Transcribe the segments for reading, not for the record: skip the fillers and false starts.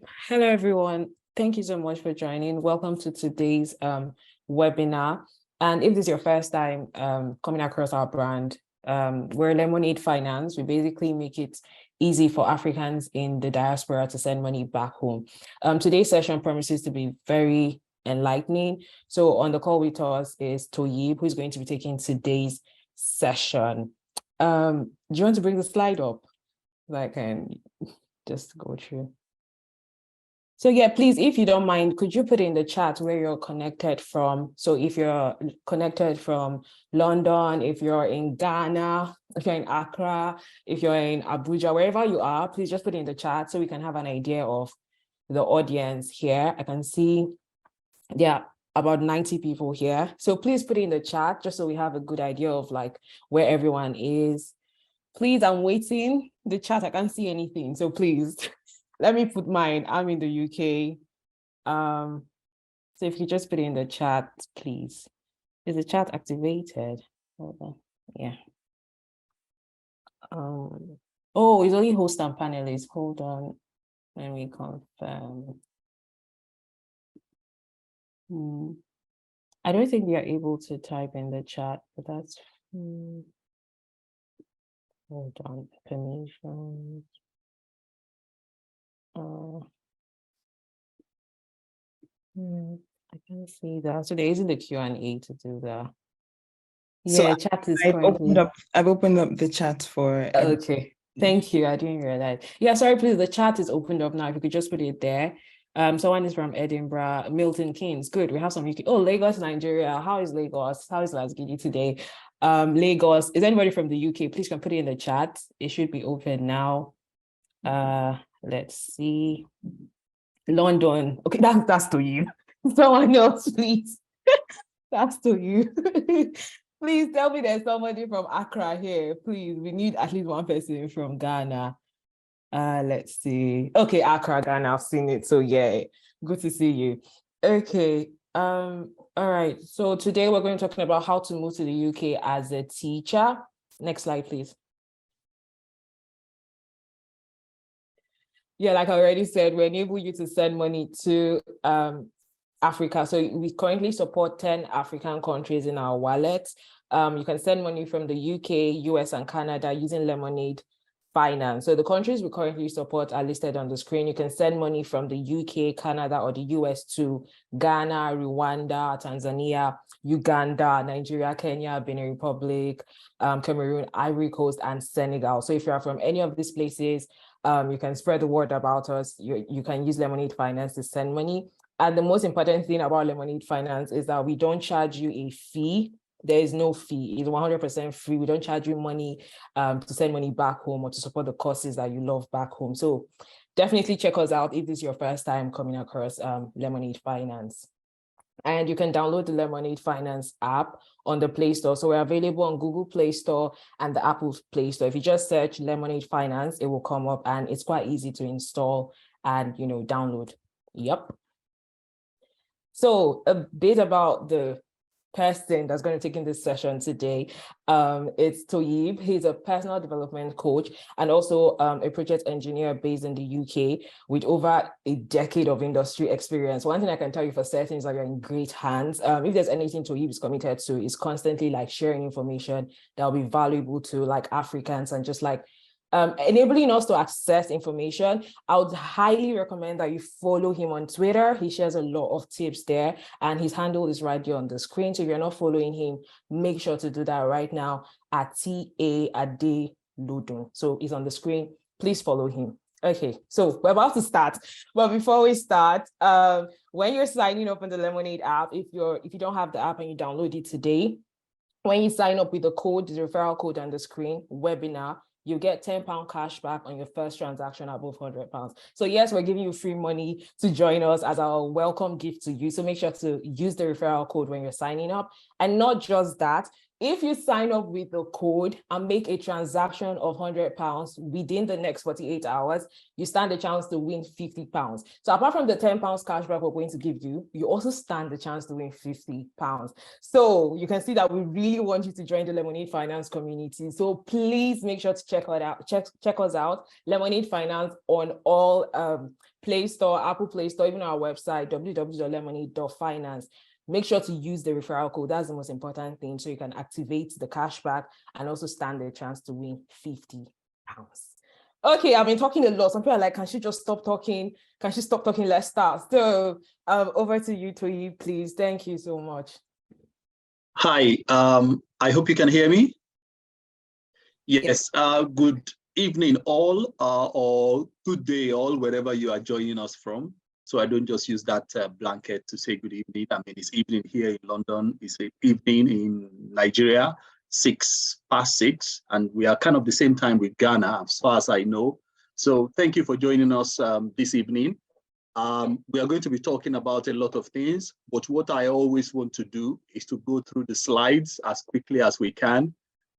Hello, everyone. Thank you so much for joining. Welcome to today's webinar. And if this is your first time coming across our brand, we're Lemonade Finance. We basically make it easy for Africans in the diaspora to send money back home. Today's session promises to be very enlightening. So on the call with us is Toyyib, who's going to be taking today's session. Do you want to bring the slide up? I can just go through. So yeah, please, if you don't mind, could you put in the chat where you're connected from? So if you're connected from London, if you're in Ghana, if you're in Accra, if you're in Abuja, wherever you are, please just put it in the chat so we can have an idea of the audience here. I can see there are about 90 people here. So please put it in the chat just so we have a good idea of like where everyone is. Please, I'm waiting. The chat, I can't see anything. So please. Let me put mine. I'm in the UK. So if you just put it in the chat, please. Is the chat activated? Hold on. Yeah. Oh, it's only host and panelists. Hold on. Let me confirm. I don't think we are able to type in the chat, but that's hold on. Permissions. I can't see that. So there isn't the Q&A to do that. Yeah, so chat is I've opened up the chat for. Okay, thank you. I didn't realize. Yeah, sorry, please. The chat is opened up now. If you could just put it there. Someone is from Edinburgh, Milton Keynes. Good. We have some UK. Oh, Lagos, Nigeria. How is Lagos? How is Lasgidi today? Lagos. Is anybody from the UK? Please can put it in the chat. It should be open now. Let's see. London. Okay, that's to you. Someone else, please. That's to you. Please tell me there's somebody from Accra here. Please, we need at least one person from Ghana. Let's see. Okay, Accra, Ghana, I've seen it. So yeah, good to see you. Okay. All right. So today we're going to be talking about how to move to the UK as a teacher. Next slide, please. Yeah, like I already said, we enable you to send money to Africa. So we currently support 10 African countries in our wallet. You can send money from the UK, US, and Canada using Lemonade Finance. So the countries we currently support are listed on the screen. You can send money from the UK, Canada, or the US to Ghana, Rwanda, Tanzania, Uganda, Nigeria, Kenya, Benin Republic, Cameroon, Ivory Coast, and Senegal. So if you are from any of these places, you can spread the word about us. You can use Lemonade Finance to send money. And the most important thing about Lemonade Finance is that we don't charge you a fee. There is no fee. It's 100% free. We don't charge you money to send money back home or to support the courses that you love back home. So definitely check us out if this is your first time coming across Lemonade Finance. And you can download the Lemonade Finance app on the Play Store. So we're available on Google Play Store and the Apple Play Store. If you just search Lemonade Finance, it will come up and it's quite easy to install and, download. Yep. So a bit about the person that's going to take in this session today. It's Toyyib. He's a personal development coach and also a project engineer based in the UK with over a decade of industry experience. One thing I can tell you for certain is that you're in great hands. If there's anything Toyyib is committed to, is constantly like sharing information that will be valuable to like Africans and just like enabling us to access information. I would highly recommend that you follow him on Twitter. He shares a lot of tips there and his handle is right here on the screen. So if you're not following him, make sure to do that right now at Toyyib Adelodun. So he's on the screen. Please follow him. Okay, so we're about to start. But before we start, when you're signing up on the Lemonade app, if you don't have the app and you download it today, when you sign up with the code, the referral code on the screen, webinar, you get £10 cash back on your first transaction above £100. So yes, we're giving you free money to join us as our welcome gift to you. So make sure to use the referral code when you're signing up. And not just that, If you sign up with the code and make a transaction of £100 within the next 48 hours, you stand a chance to win £50. So apart from the £10 cashback we're going to give you, you also stand the chance to win £50. So you can see that we really want you to join the Lemonade Finance community. So please make sure to check us out, Lemonade Finance on all Play Store, Apple Play Store, even our website, www.lemonade.finance. Make sure to use the referral code. That's the most important thing. So you can activate the cashback and also stand a chance to win £50. Okay, I've been talking a lot. Some people are like, can she just stop talking? Can she stop talking? Let's start. So over to you, Toyyib, please. Thank you so much. Hi, I hope you can hear me. Yes, good evening all, or good day all, wherever you are joining us from. So I don't just use that blanket to say good evening. I mean, it's evening here in London. It's evening in Nigeria, 6:06, and we are kind of the same time with Ghana, as far as I know. So thank you for joining us this evening. We are going to be talking about a lot of things, but what I always want to do is to go through the slides as quickly as we can.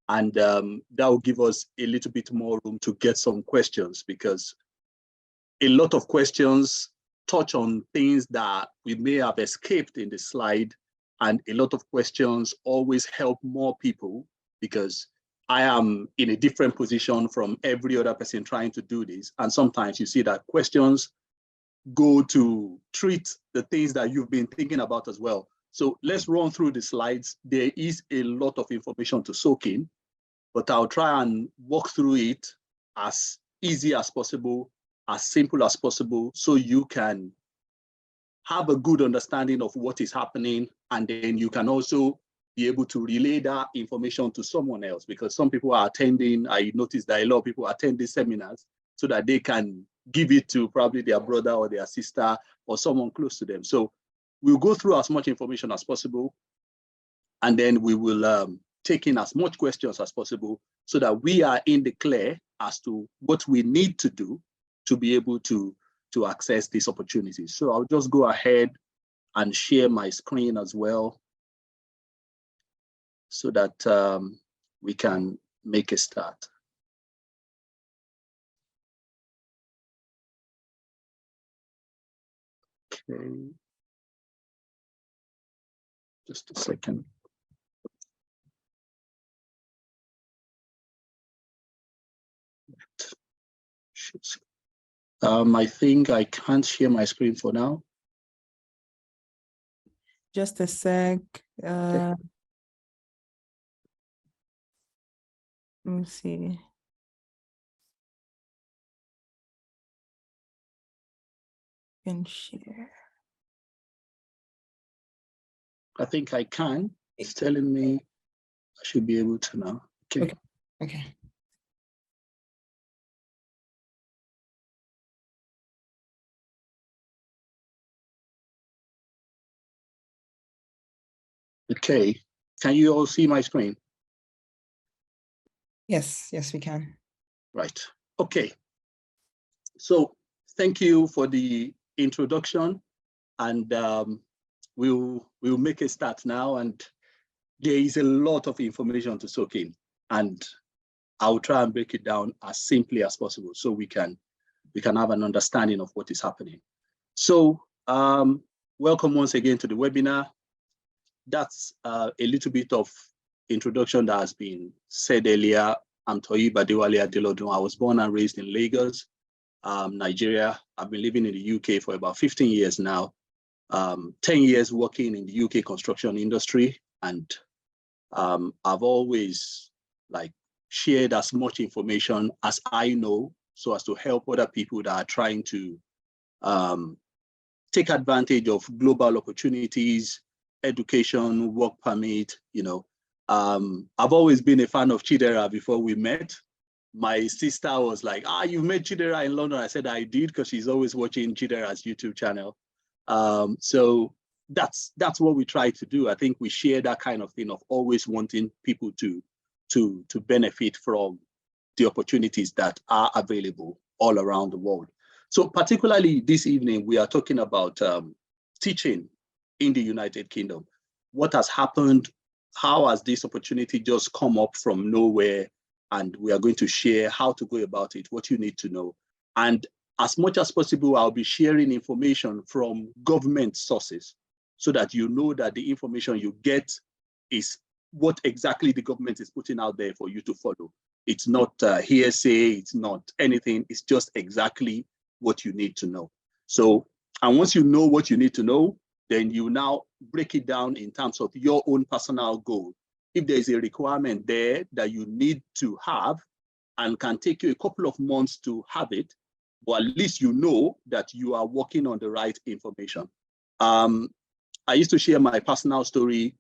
And that will give us a little bit more room to get some questions, because a lot of questions touch on things that we may have escaped in the slide, and a lot of questions always help more people, because I am in a different position from every other person trying to do this. And sometimes you see that questions go to treat the things that you've been thinking about as well. So let's run through the slides. There is a lot of information to soak in, but I'll try and walk through it as easy as possible, as simple as possible, so you can have a good understanding of what is happening, and then you can also be able to relay that information to someone else, because some people are attending, I noticed that a lot of people attend these seminars so that they can give it to probably their brother or their sister or someone close to them. So we'll go through as much information as possible, and then we will take in as much questions as possible, so that we are in the clear as to what we need to do to be able to access these opportunities. So I'll just go ahead and share my screen as well, so that we can make a start. Okay. Just a second. I think I can't share my screen for now. Just a sec. Okay. Let me see. Can share. I think I can. It's telling me I should be able to now. Okay. Okay. Okay. Can you all see my screen? Yes, we can. Right. Okay. So thank you for the introduction, and we'll make a start now. And there is a lot of information to soak in, and I'll try and break it down as simply as possible, so we can have an understanding of what is happening. So welcome once again to the webinar. That's a little bit of introduction that has been said earlier. I'm Toyyib Adelodun. I was born and raised in Lagos, Nigeria. I've been living in the UK for about 15 years now. 10 years working in the UK construction industry, and I've always shared as much information as I know, so as to help other people that are trying to take advantage of global opportunities, education, work permit. I've always been a fan of Chidera. Before we met, my sister was like, you met Chidera in London. I said I did, because she's always watching Chidera's YouTube channel. So that's what we try to do. I think we share that kind of thing of always wanting people to benefit from the opportunities that are available all around the world. So particularly this evening, we are talking about teaching in the United Kingdom. What has happened how has this opportunity just come up from nowhere? And we are going to share how to go about it, what you need to know. And as much as possible, I'll be sharing information from government sources so that you know that the information you get is what exactly the government is putting out there for you to follow. It's not hearsay, it's not anything, it's just exactly what you need to know. So, and once you know what you need to know, then you now break it down in terms of your own personal goal. If there's a requirement there that you need to have and can take you a couple of months to have it, but at least you know that you are working on the right information. I used to share my personal story.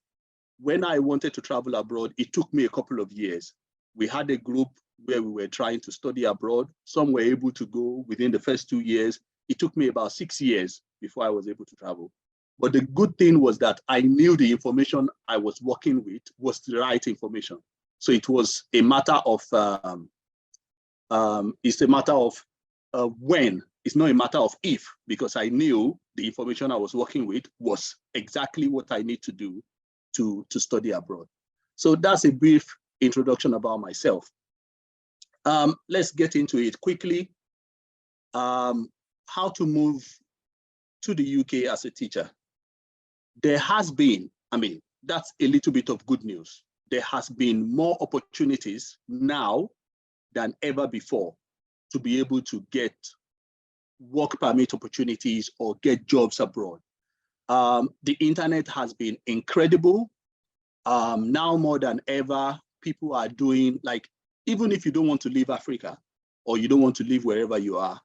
When I wanted to travel abroad, it took me a couple of years. We had a group where we were trying to study abroad. Some were able to go within the first 2 years. It took me about 6 years before I was able to travel. But the good thing was that I knew the information I was working with was the right information. So it was a matter of, it's a matter of when. It's not a matter of if, because I knew the information I was working with was exactly what I need to do to study abroad. So that's a brief introduction about myself. Let's get into it quickly. How to move to the UK as a teacher. There has been, I mean, that's a little bit of good news. There has been more opportunities now than ever before to be able to get work permit opportunities or get jobs abroad. The internet has been incredible. Now more than ever, people are doing, like, even if you don't want to leave Africa or you don't want to live wherever you are,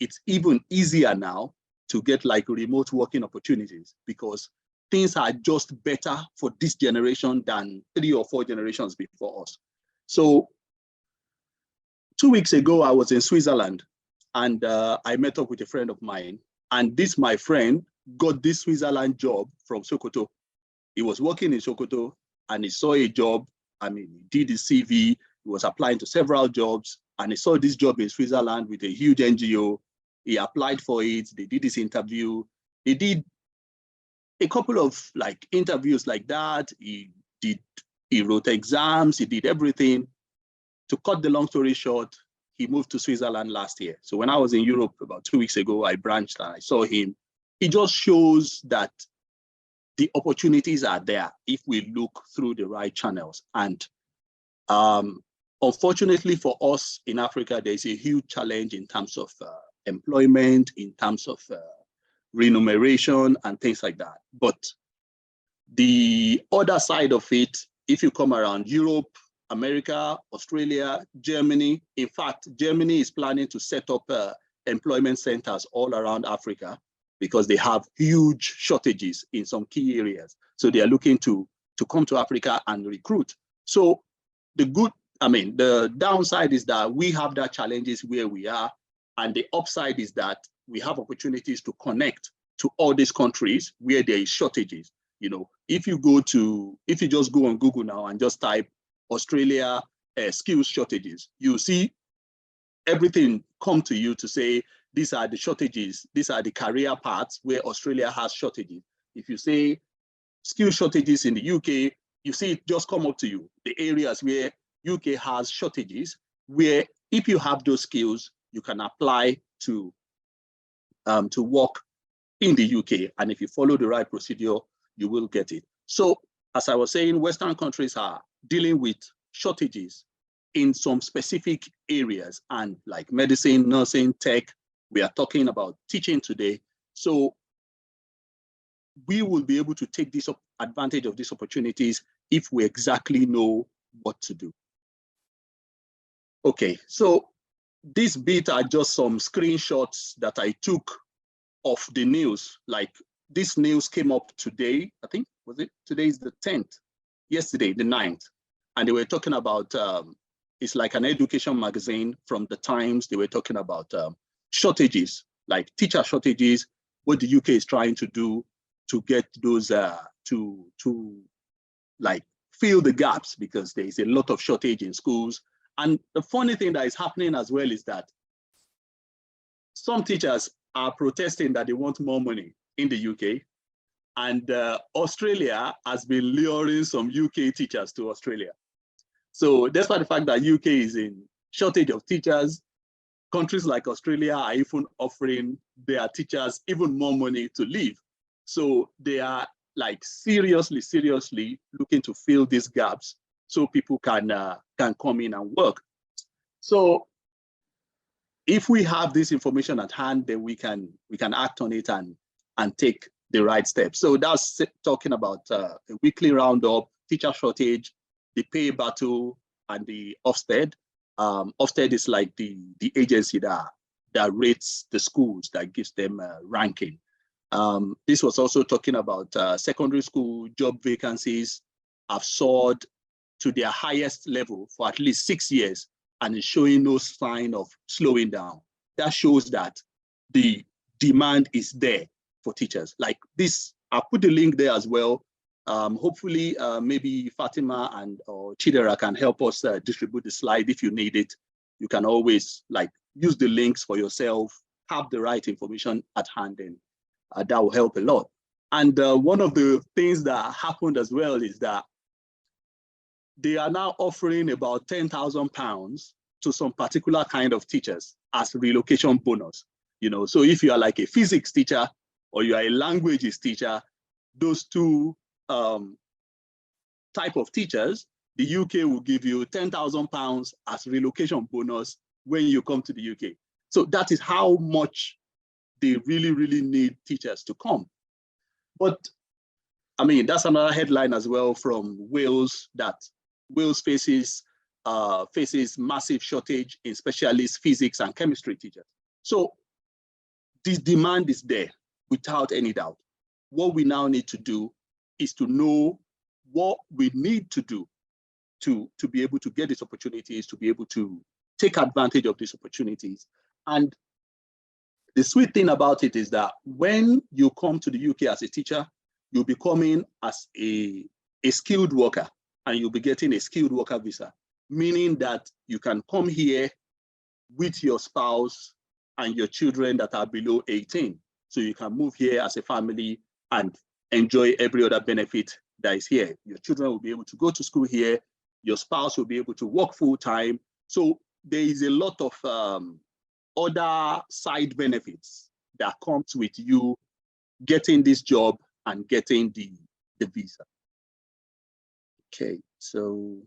it's even easier now to get like remote working opportunities because things are just better for this generation than 3 or 4 generations before us. So 2 weeks ago, I was in Switzerland and I met up with a friend of mine. And this, my friend, got this Switzerland job from Sokoto. He was working in Sokoto and he saw a job. I mean, he did his CV, he was applying to several jobs, and he saw this job in Switzerland with a huge NGO. He applied for it, they did this interview. He did a couple of like interviews like that. He wrote exams, he did everything. To cut the long story short, he moved to Switzerland last year. So when I was in Europe about 2 weeks ago, I branched and I saw him. It just shows that the opportunities are there if we look through the right channels. And unfortunately for us in Africa, there's a huge challenge in terms of employment, in terms of remuneration and things like that. But the other side of it, if you come around Europe, America, Australia, Germany, in fact, Germany is planning to set up employment centers all around Africa because they have huge shortages in some key areas. So they are looking to come to Africa and recruit. So the downside is that we have that challenges where we are, and the upside is that we have opportunities to connect to all these countries where there is shortages. You know, if you just go on Google now and just type Australia skills shortages, you see everything come to you to say, these are the shortages, these are the career paths where Australia has shortages. If you say skill shortages in the UK, you see it just come up to you, the areas where UK has shortages, where if you have those skills, you can apply to work in the UK. And if you follow the right procedure, you will get it. So as I was saying, Western countries are dealing with shortages in some specific areas, and like medicine, nursing, tech, we are talking about teaching today. So we will be able to take this advantage of these opportunities if we exactly know what to do. Okay, so this bit are just some screenshots that I took of the news. Like this news came up today, I think, was it? Today is the 10th, yesterday, the 9th. And they were talking about, it's like an education magazine from the Times. They were talking about shortages, like teacher shortages, what the UK is trying to do to get those, to like fill the gaps, because there is a lot of shortage in schools. And the funny thing that is happening as well is that some teachers are protesting that they want more money in the UK. And Australia has been luring some UK teachers to Australia. So despite the fact that UK is in shortage of teachers, countries like Australia are even offering their teachers even more money to leave. So they are like seriously looking to fill these gaps so people can come in and work. So if we have this information at hand, then we can act on it and take the right steps. So that's talking about a weekly roundup, teacher shortage, the pay battle, and the Ofsted. Ofsted is like the agency that rates the schools, that gives them a ranking. This was also talking about secondary school job vacancies have soared to their highest level for at least 6 years and is showing no sign of slowing down. That shows that the demand is there for teachers. Like this, I'll put the link there as well. Hopefully, maybe Fatima or Chidera can help us distribute the slide if you need it. You can always like use the links for yourself, have the right information at hand, and that will help a lot. And one of the things that happened as well is that they are now offering about £10,000 to some particular kind of teachers as relocation bonus. You know, so if you are like a physics teacher or you are a languages teacher, those two type of teachers, the UK will give you £10,000 as relocation bonus when you come to the UK. So that is how much they really need teachers to come. But I mean, that's another headline as well from Wales, that Wales faces massive shortage in specialist physics and chemistry teachers. So this demand is there without any doubt. What we now need to do is to know what we need to do to be able to get these opportunities, to be able to take advantage of these opportunities. And the sweet thing about it is that when you come to the UK as a teacher, you'll be coming as a skilled worker, and you'll be getting a skilled worker visa, meaning that you can come here with your spouse and your children that are below 18. So you can move here as a family and enjoy every other benefit that is here. Your children will be able to go to school here. Your spouse will be able to work full time. So there is a lot of other side benefits that comes with you getting this job and getting the visa. Okay, so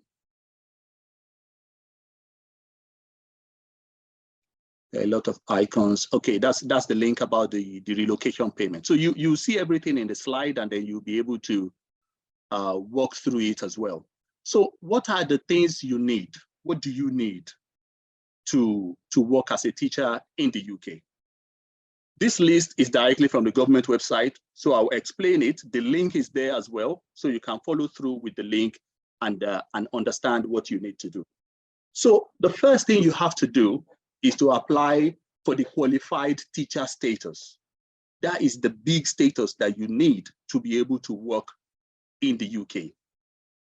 a lot of icons. Okay, that's the link about the relocation payment. So you see everything in the slide, and then you'll be able to walk through it as well. So what are the things you need? What do you need to work as a teacher in the UK? This list is directly from the government website, so I'll explain it. The link is there as well, so you can follow through with the link and understand what you need to do. So the first thing you have to do is to apply for the qualified teacher status. That is the big status that you need to be able to work in the UK.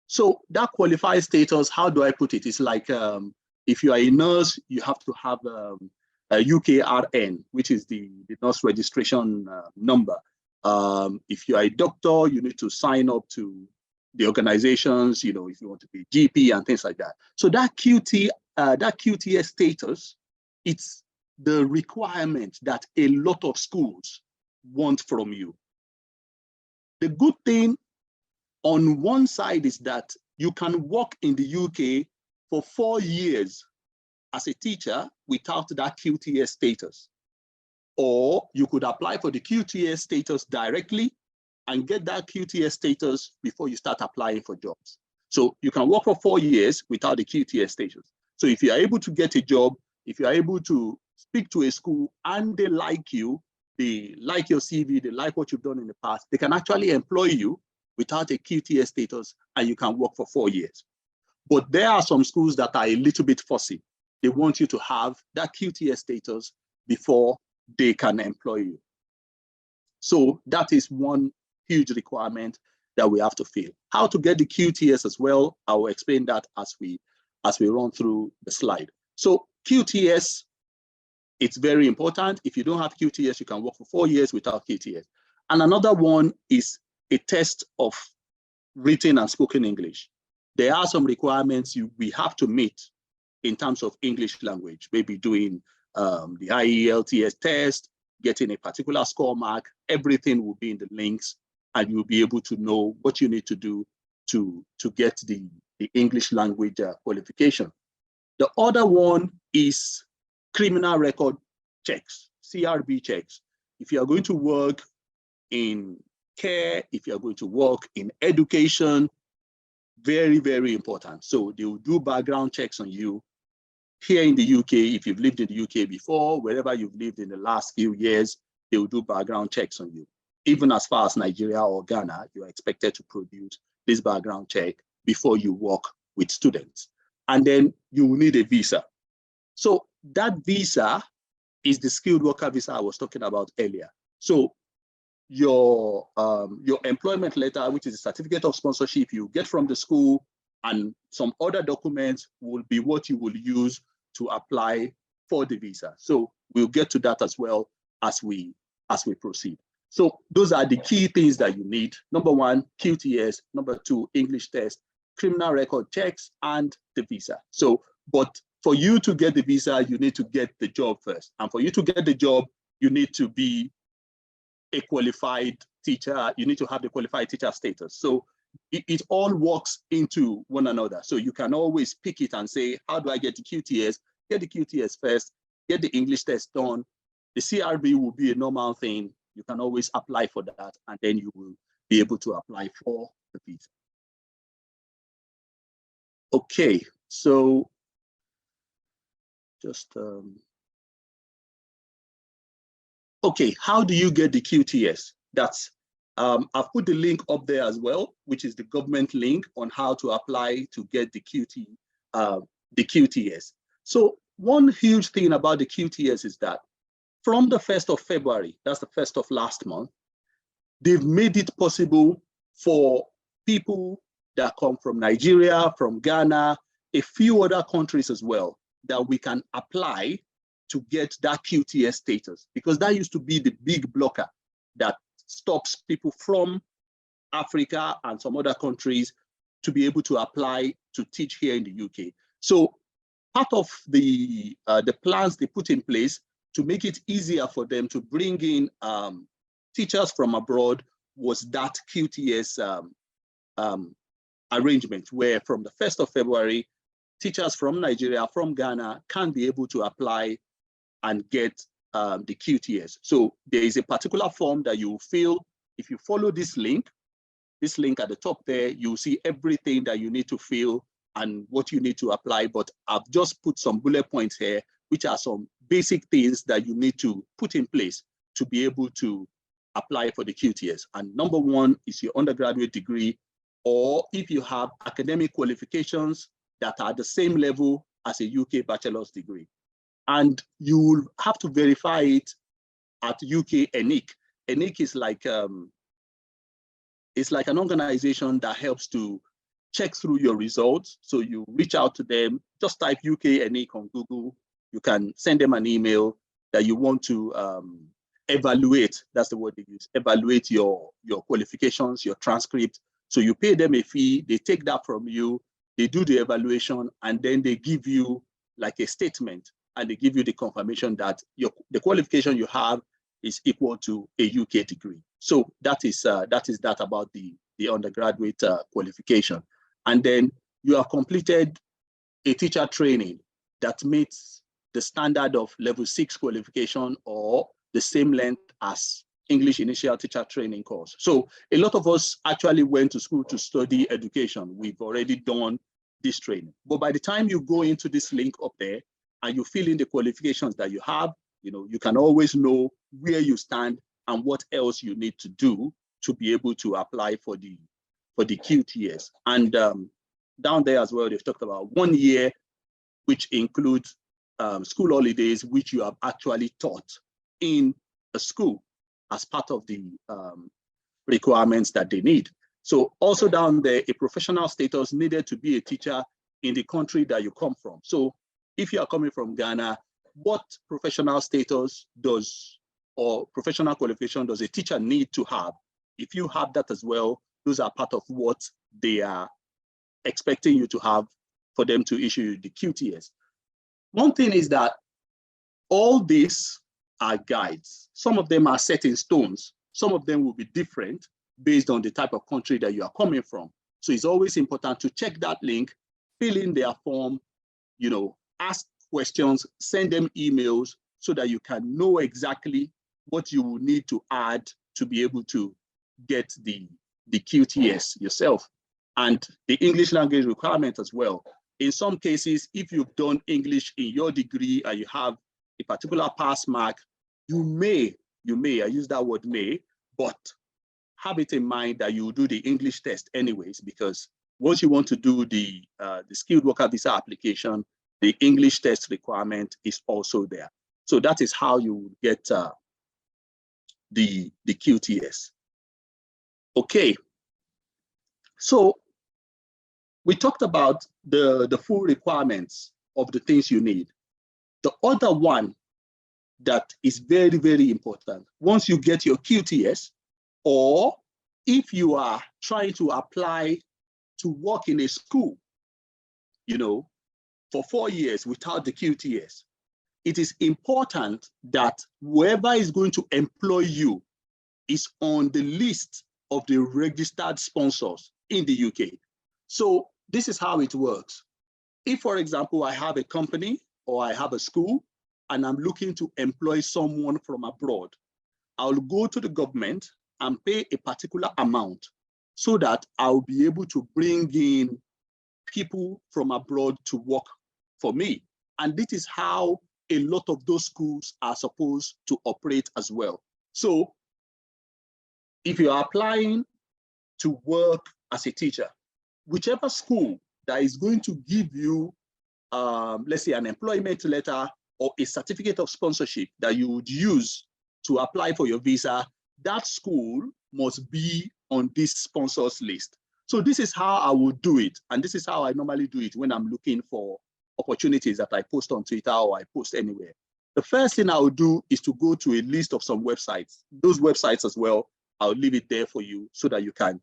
So that qualified status, how do I put it? It's like if you are a nurse, you have to have a UKRN, which is the nurse registration number. If you are a doctor, you need to sign up to the organizations, you know, if you want to be GP and things like that. So that QTS status, it's the requirement that a lot of schools want from you. The good thing on one side is that you can work in the UK for 4 years as a teacher without that QTS status. Or you could apply for the QTS status directly and get that QTS status before you start applying for jobs. So you can work for 4 years without the QTS status. So if you are able to get a job, if you are able to speak to a school and they like you, they like your CV, they like what you've done in the past, they can actually employ you without a QTS status, and you can work for 4 years. But there are some schools that are a little bit fussy. They want you to have that QTS status before they can employ you. So that is one huge requirement that we have to fill. How to get the QTS as well, I will explain that as we run through the slide. So QTS, it's very important. If you don't have QTS, you can work for 4 years without QTS. And another one is a test of written and spoken English. There are some requirements we have to meet in terms of English language, maybe doing the IELTS test, getting a particular score mark. Everything will be in the links, and you'll be able to know what you need to do to get the English language qualification. The other one is criminal record checks, CRB checks. If you are going to work in care, if you are going to work in education, very, very important. So they will do background checks on you. Here in the UK, if you've lived in the UK before, wherever you've lived in the last few years, they will do background checks on you. Even as far as Nigeria or Ghana, you are expected to produce this background check before you work with students. And then you will need a visa. So that visa is the skilled worker visa I was talking about earlier. So your employment letter, which is a certificate of sponsorship you get from the school, and some other documents will be what you will use to apply for the visa. So we'll get to that as well as we proceed. So those are the key things that you need. Number one, QTS. Number two, English test, criminal record checks, and the visa. So, but for you to get the visa, you need to get the job first. And for you to get the job, you need to be a qualified teacher. You need to have the qualified teacher status. So it all works into one another. So you can always pick it and say, how do I get the QTS? Get the QTS first, get the English test done. The CRB will be a normal thing. You can always apply for that, and then you will be able to apply for the visa. Okay, so just, okay, how do you get the QTS? That's, I've put the link up there as well, which is the government link on how to apply to get the QTS. So one huge thing about the QTS is that from the 1st of February, that's the 1st of last month, they've made it possible for people that come from Nigeria, from Ghana, a few other countries as well, that we can apply to get that QTS status, because that used to be the big blocker that stops people from Africa and some other countries to be able to apply to teach here in the UK. So part of the plans they put in place to make it easier for them to bring in teachers from abroad was that QTS arrangement, where from the 1st of February, teachers from Nigeria, from Ghana can be able to apply and get the QTS. So there is a particular form that you will fill. If you follow this link at the top there, you'll see everything that you need to fill and what you need to apply. But I've just put some bullet points here, which are some basic things that you need to put in place to be able to apply for the QTS. And number one is your undergraduate degree, or if you have academic qualifications that are the same level as a UK bachelor's degree. And you will have to verify it at UK ENIC. ENIC is like, it's like an organization that helps to check through your results. So you reach out to them, just type UK ENIC on Google. You can send them an email that you want to evaluate, that's the word they use, evaluate your qualifications, your transcript. So you pay them a fee, they take that from you, they do the evaluation, and then they give you like a statement, and they give you the confirmation that the qualification you have is equal to a UK degree. So that is that about the undergraduate qualification. And then you have completed a teacher training that meets the standard of level 6 qualification or the same length as English initial teacher training course. So a lot of us actually went to school to study education. We've already done this training. But by the time you go into this link up there and you fill in the qualifications that you have, you can always know where you stand and what else you need to do to be able to apply for the QTS. And down there as well, they've talked about 1 year, which includes school holidays, which you have actually taught in a school as part of the requirements that they need. So also down there, a professional status needed to be a teacher in the country that you come from. So if you are coming from Ghana, what professional status or professional qualification does a teacher need to have If you have that as well, those are part of what they are expecting you to have for them to issue the QTS. One thing is that all these are guides. Some of them are set in stones. Some of them will be different based on the type of country that you are coming from. So it's always important to check that link, fill in their form, ask questions, send them emails so that you can know exactly what you will need to add to be able to get the QTS yourself, and the English language requirement as well. In some cases, if you've done English in your degree and you have a particular pass mark, you may, I use that word may, but have it in mind that you do the English test anyways, because once you want to do the skilled worker visa application, the English test requirement is also there. So that is how you get the QTS. Okay, so we talked about the full requirements of the things you need. The other one that is very, very important, once you get your QTS, or if you are trying to apply to work in a school, for 4 years without the QTS, it is important that whoever is going to employ you is on the list of the registered sponsors in the UK. So this is how it works. If, for example, I have a company or I have a school and I'm looking to employ someone from abroad, I'll go to the government and pay a particular amount so that I'll be able to bring in people from abroad to work for me. And this is how a lot of those schools are supposed to operate as well. So if you're applying to work as a teacher, whichever school that is going to give you, let's say, an employment letter or a certificate of sponsorship that you would use to apply for your visa, that school must be on this sponsors list. So this is how I would do it. And this is how I normally do it when I'm looking for opportunities that I post on Twitter or I post anywhere. The first thing I would do is to go to a list of some websites. Those websites as well, I'll leave it there for you so that you can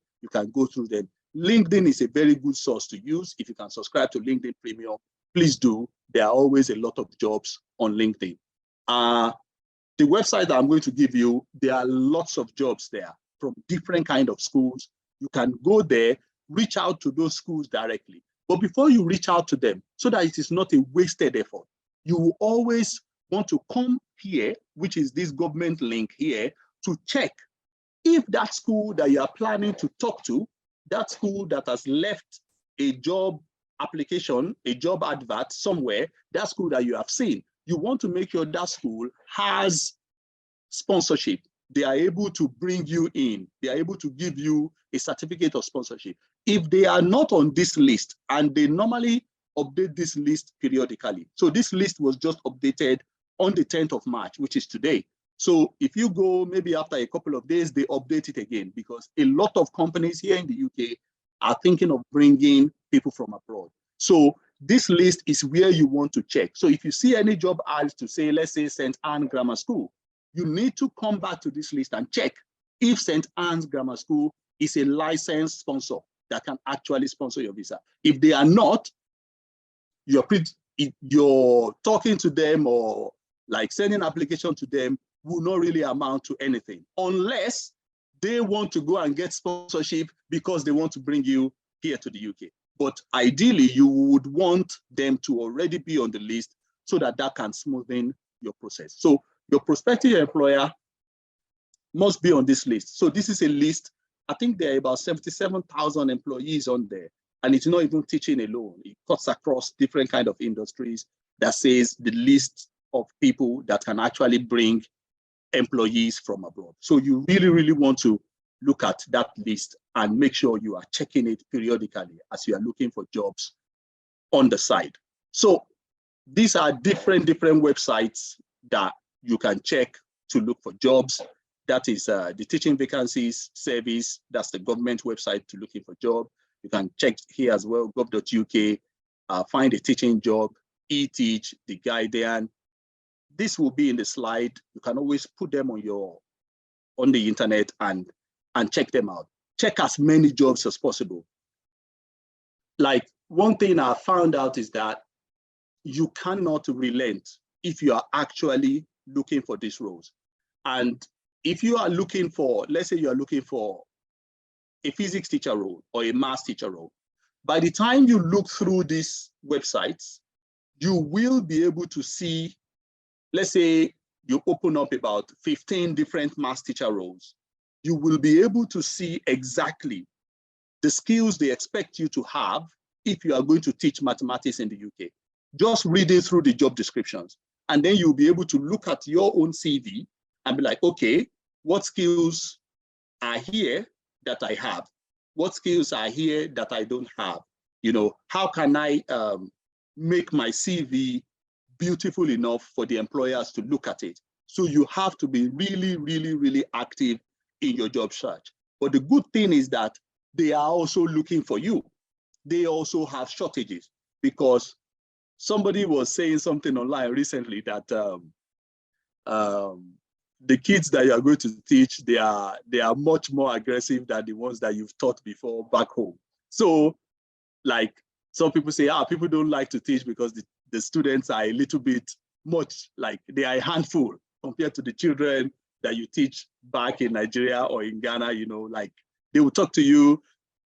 go through them. LinkedIn is a very good source to use. If you can subscribe to LinkedIn Premium, please do. There are always a lot of jobs on LinkedIn. The website that I'm going to give you, there are lots of jobs there from different kind of schools. You can go there, reach out to those schools directly. But before you reach out to them, so that it is not a wasted effort, you will always want to come here, which is this government link here, to check if that school that you are planning to talk to, that school that has left a job application, a job advert somewhere, that school that you have seen, you want to make sure that school has sponsorship. They are able to bring you in. They are able to give you a certificate of sponsorship. If they are not on this list, and they normally update this list periodically. So this list was just updated on the 10th of March, which is today. So if you go maybe after a couple of days, they update it again, because a lot of companies here in the UK are thinking of bringing people from abroad. So this list is where you want to check. So if you see any job ads to say, let's say St. Anne Grammar School, you need to come back to this list and check if St. Anne's Grammar School is a licensed sponsor that can actually sponsor your visa. If they are not, you're talking to them or like sending an application to them will not really amount to anything, unless they want to go and get sponsorship because they want to bring you here to the UK. But ideally, you would want them to already be on the list so that that can smoothen your process. So your prospective employer must be on this list. So this is a list. I think there are about 77,000 employees on there, and it's not even teaching alone. It cuts across different kind of industries that says the list of people that can actually bring employees from abroad. So you really, really want to look at that list and make sure you are checking it periodically as you are looking for jobs on the side. So these are different websites that you can check to look for jobs. That is the Teaching Vacancies Service. That's the government website to looking for job. You can check here as well, gov.uk, find a teaching job, eTeach, The Guardian. This will be in the slide. You can always put them on the internet and and check them out. Check as many jobs as possible. Like, one thing I found out is that you cannot relent if you are actually looking for these roles. And if you are looking for, let's say you are looking for a physics teacher role or a math teacher role, by the time you look through these websites, you will be able to see, let's say you open up about 15 different math teacher roles, you will be able to see exactly the skills they expect you to have if you are going to teach mathematics in the UK. Just reading through the job descriptions. And then you'll be able to look at your own CV and be like, okay, what skills are here that I have? What skills are here that I don't have? You know, how can I make my CV beautiful enough for the employers to look at it? So you have to be really, really, really active in your job search. But the good thing is that they are also looking for you. They also have shortages, because somebody was saying something online recently that the kids that you are going to teach, they are much more aggressive than the ones that you've taught before back home. So, like, some people say, people don't like to teach because the students are a little bit much, like they are a handful compared to the children that you teach back in Nigeria or in Ghana. You know, like, they will talk to you.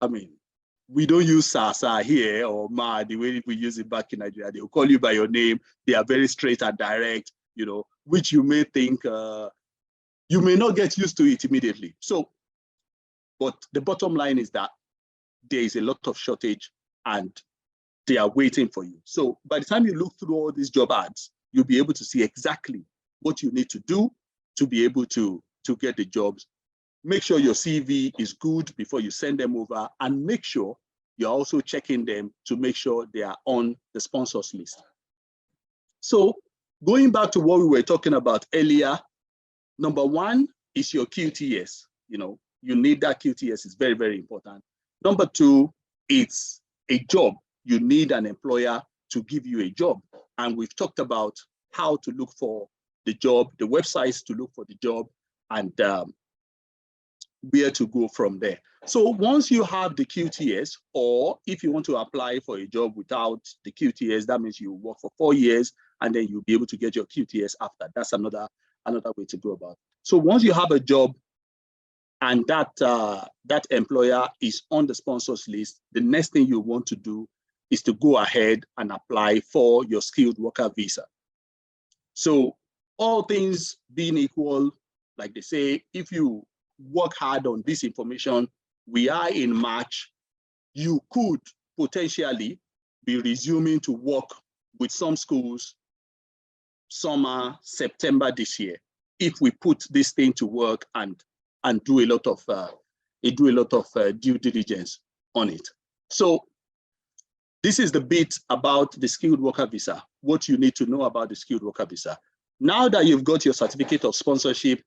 I mean, we don't use Sasa here or Ma the way we use it back in Nigeria. They will call you by your name. They are very straight and direct, you know, which you may think, you may not get used to it immediately. So, but the bottom line is that there is a lot of shortage and they are waiting for you. So by the time you look through all these job ads, you'll be able to see exactly what you need to do to be able to get the jobs. Make sure your CV is good before you send them over, and make sure you're also checking them to make sure they are on the sponsors list. So going back to what we were talking about earlier, number one is your QTS. You know, you need that QTS, it's very, very important. Number two, it's a job. You need an employer to give you a job. And we've talked about how to look for the job, the websites to look for the job, and where to go from there. So once you have the QTS, or if you want to apply for a job without the QTS, that means you work for 4 years and then you'll be able to get your QTS after. That's another way to go about it. So once you have a job and that employer is on the sponsors list, the next thing you want to do is to go ahead and apply for your skilled worker visa. So all things being equal, like they say, if you work hard on this information, we are in March, you could potentially be resuming to work with some schools summer, September this year, if we put this thing to work and do a lot of due diligence on it. So this is the bit about the skilled worker visa, what you need to know about the skilled worker visa. Now that you've got your certificate of sponsorship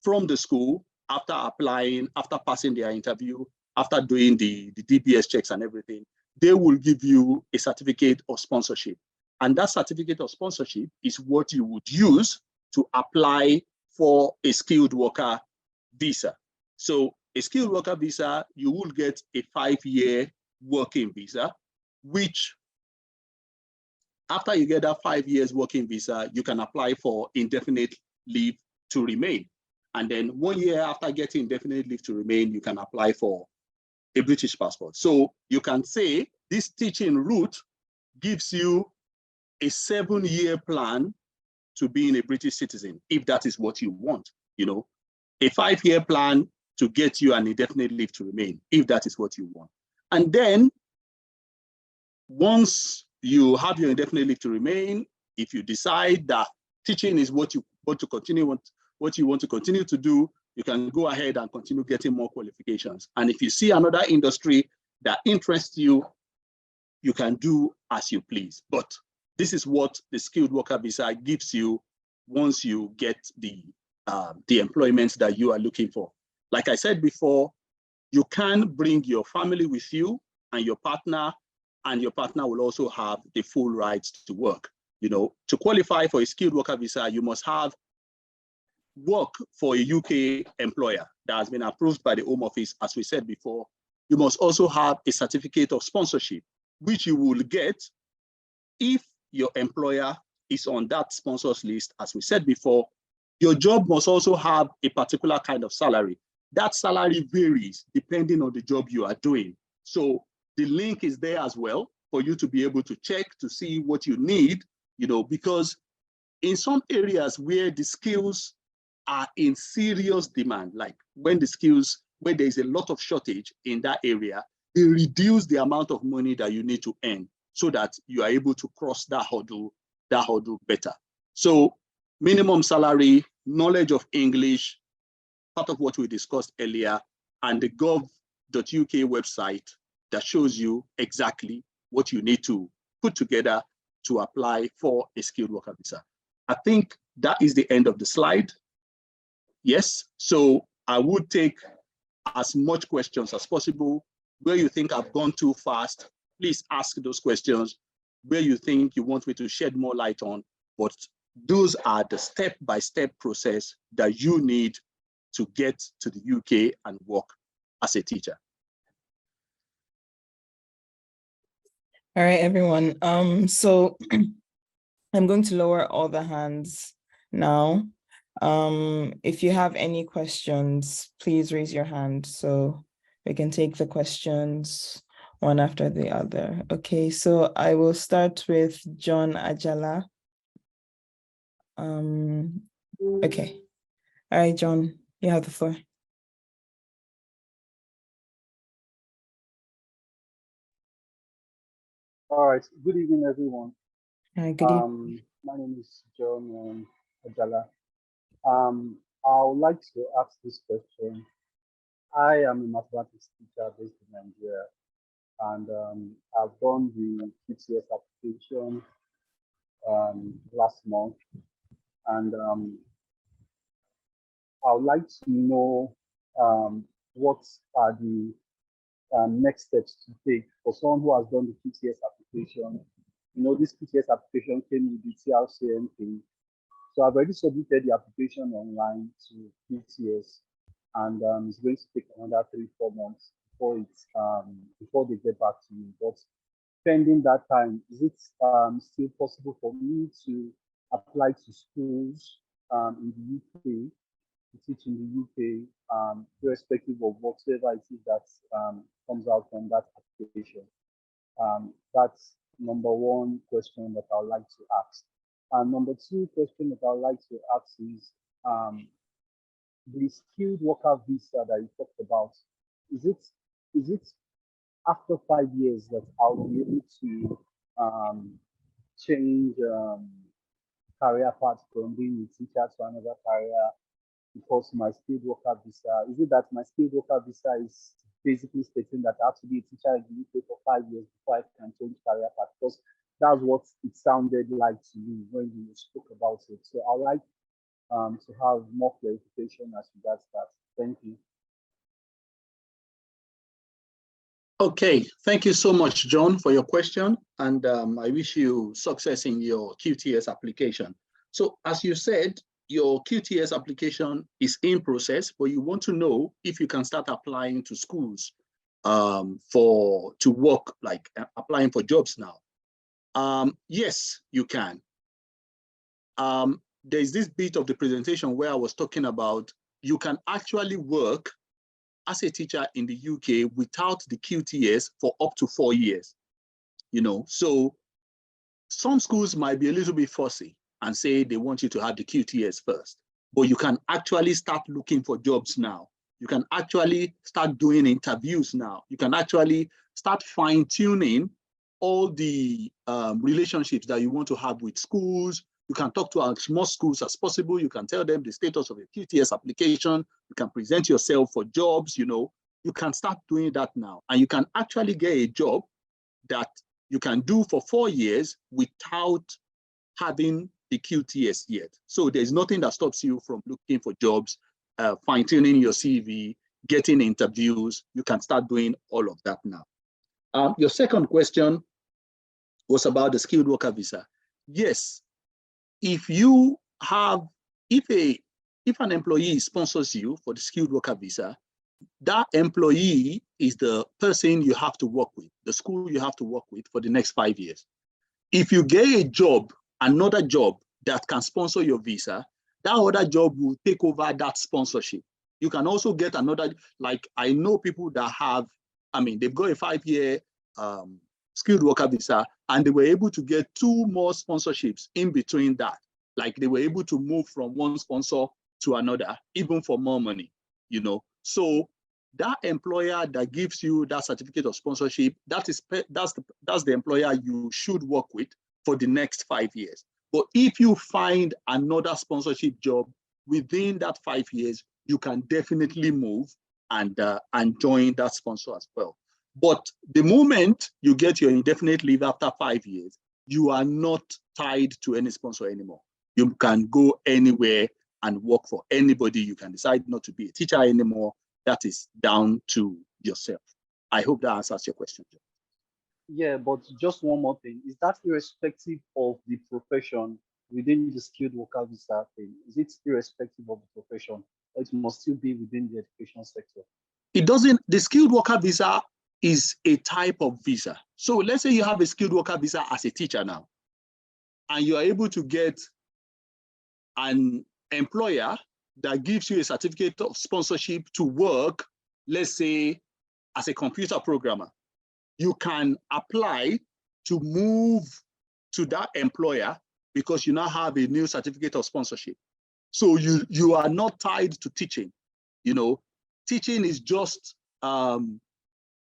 from the school, after applying, after passing their interview, after doing the DBS checks and everything, they will give you a certificate of sponsorship. And that certificate of sponsorship is what you would use to apply for a skilled worker visa. So a skilled worker visa, you will get a 5-year working visa, which after you get that 5 years working visa, you can apply for indefinite leave to remain. And then 1 year after getting indefinite leave to remain, you can apply for a British passport. So you can say this teaching route gives you a 7-year plan to being a British citizen, if that is what you want. You know, a 5-year plan to get you an indefinite leave to remain, if that is what you want. And then once you have your indefinite leave to remain, if you decide that teaching is what you want to continue, what you want to continue to do, you can go ahead and continue getting more qualifications. And if you see another industry that interests you, you can do as you please. But this is what the skilled worker visa gives you once you get the employment that you are looking for. Like I said before, you can bring your family with you and your partner will also have the full rights to work. You know, to qualify for a skilled worker visa, you must have work for a UK employer. that has been approved by the Home Office, as we said before, you must also have a certificate of sponsorship, which you will get if your employer is on that sponsors list. As we said before, your job must also have a particular kind of salary. That salary varies depending on the job you are doing. So the link is there as well for you to be able to check to see what you need, because in some areas where the skills are in serious demand, like when there is a lot of shortage in that area, they reduce the amount of money that you need to earn so that you are able to cross that hurdle better. So minimum salary, knowledge of English, part of what we discussed earlier, and the gov.uk website that shows you exactly what you need to put together to apply for a skilled worker visa. I think that is the end of the slide. Yes, so I would take as much questions as possible. Where you think I've gone too fast, please ask those questions. Where you think you want me to shed more light on, but those are the step-by-step process that you need to get to the UK and work as a teacher. All right, everyone. So I'm going to lower all the hands now. If you have any questions, please raise your hand so we can take the questions one after the other. Okay, so I will start with John Ajala. Okay. All right, John, you have the floor. All right. Good evening, everyone. All right, good evening. My name is John Ajala. I would like to ask this question. I am a mathematics teacher based in Nigeria, and I've done the QTS application last month, and I would like to know what are the next steps to take for someone who has done the QTS application. This QTS application came with the TRCM thing. So I've already submitted the application online to QTS, and it's going to take another 3-4 months before they get back to me. But pending that time, is it still possible for me to apply to schools in the UK, to teach in the UK, irrespective of whatever it is that comes out from that application? That's number one question that I would like to ask. And number two question that I would like to ask is the skilled worker visa that you talked about. Is it after 5 years that I'll be able to change career path from being a teacher to another career because my skilled worker visa? Is it that my skilled worker visa is basically stating that I have to be a teacher in the UK for 5 years before I can change career path? Because that's what it sounded like to me when you spoke about it. So I'd like to have more clarification as regards that. Thank you. Okay, thank you so much, John, for your question. And I wish you success in your QTS application. So as you said, your QTS application is in process, but you want to know if you can start applying to schools to work, like applying for jobs now. Yes, you can. There's this bit of the presentation where I was talking about you can actually work as a teacher in the UK without the QTS for up to 4 years. So some schools might be a little bit fussy and say they want you to have the QTS first, but you can actually start looking for jobs now. You can actually start doing interviews now. You can actually start fine-tuning all the relationships that you want to have with schools. You can talk to as much schools as possible. You can tell them the status of your QTS application. You can present yourself for jobs. You can start doing that now. And you can actually get a job that you can do for 4 years without having the QTS yet. So there's nothing that stops you from looking for jobs, fine-tuning your CV, getting interviews. You can start doing all of that now. Your second question was about the skilled worker visa. Yes, if a if an employee sponsors you for the skilled worker visa, that employee is the person you have to work with, the school you have to work with for the next 5 years. If you get a job, another job that can sponsor your visa, that other job will take over that sponsorship. You can also get another, like I know people that have, they've got a 5-year skilled worker visa and they were able to get 2 more sponsorships in between that. Like they were able to move from one sponsor to another, even for more money, So that employer that gives you that certificate of sponsorship, that's the employer you should work with for the next 5 years. But if you find another sponsorship job within that 5 years, you can definitely move and join that sponsor as well. But the moment you get your indefinite leave after 5 years, you are not tied to any sponsor anymore. You can go anywhere and work for anybody. You can decide not to be a teacher anymore. That is down to yourself. I hope that answers your question, John. Yeah, but just one more thing. Is that irrespective of the profession within the skilled worker visa thing? Is it irrespective of the profession, or it must still be within the education sector? It doesn't. The skilled worker visa is a type of visa. So let's say you have a skilled worker visa as a teacher now, and you are able to get an employer that gives you a certificate of sponsorship to work, let's say, as a computer programmer. You can apply to move to that employer because you now have a new certificate of sponsorship. So you are not tied to teaching. Teaching is just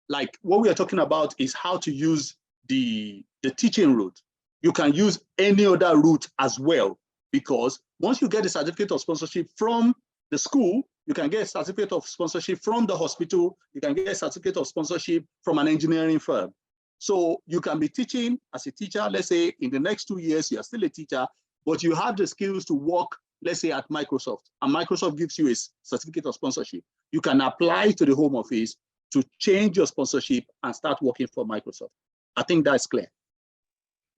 like what we are talking about is how to use the teaching route. You can use any other route as well, because once you get a certificate of sponsorship from the school, you can get a certificate of sponsorship from the hospital, you can get a certificate of sponsorship from an engineering firm. So you can be teaching as a teacher, let's say in the next 2 years, you're still a teacher, but you have the skills to work, let's say at Microsoft, and Microsoft gives you a certificate of sponsorship. You can apply to the Home Office to change your sponsorship and start working for Microsoft. I think that's clear.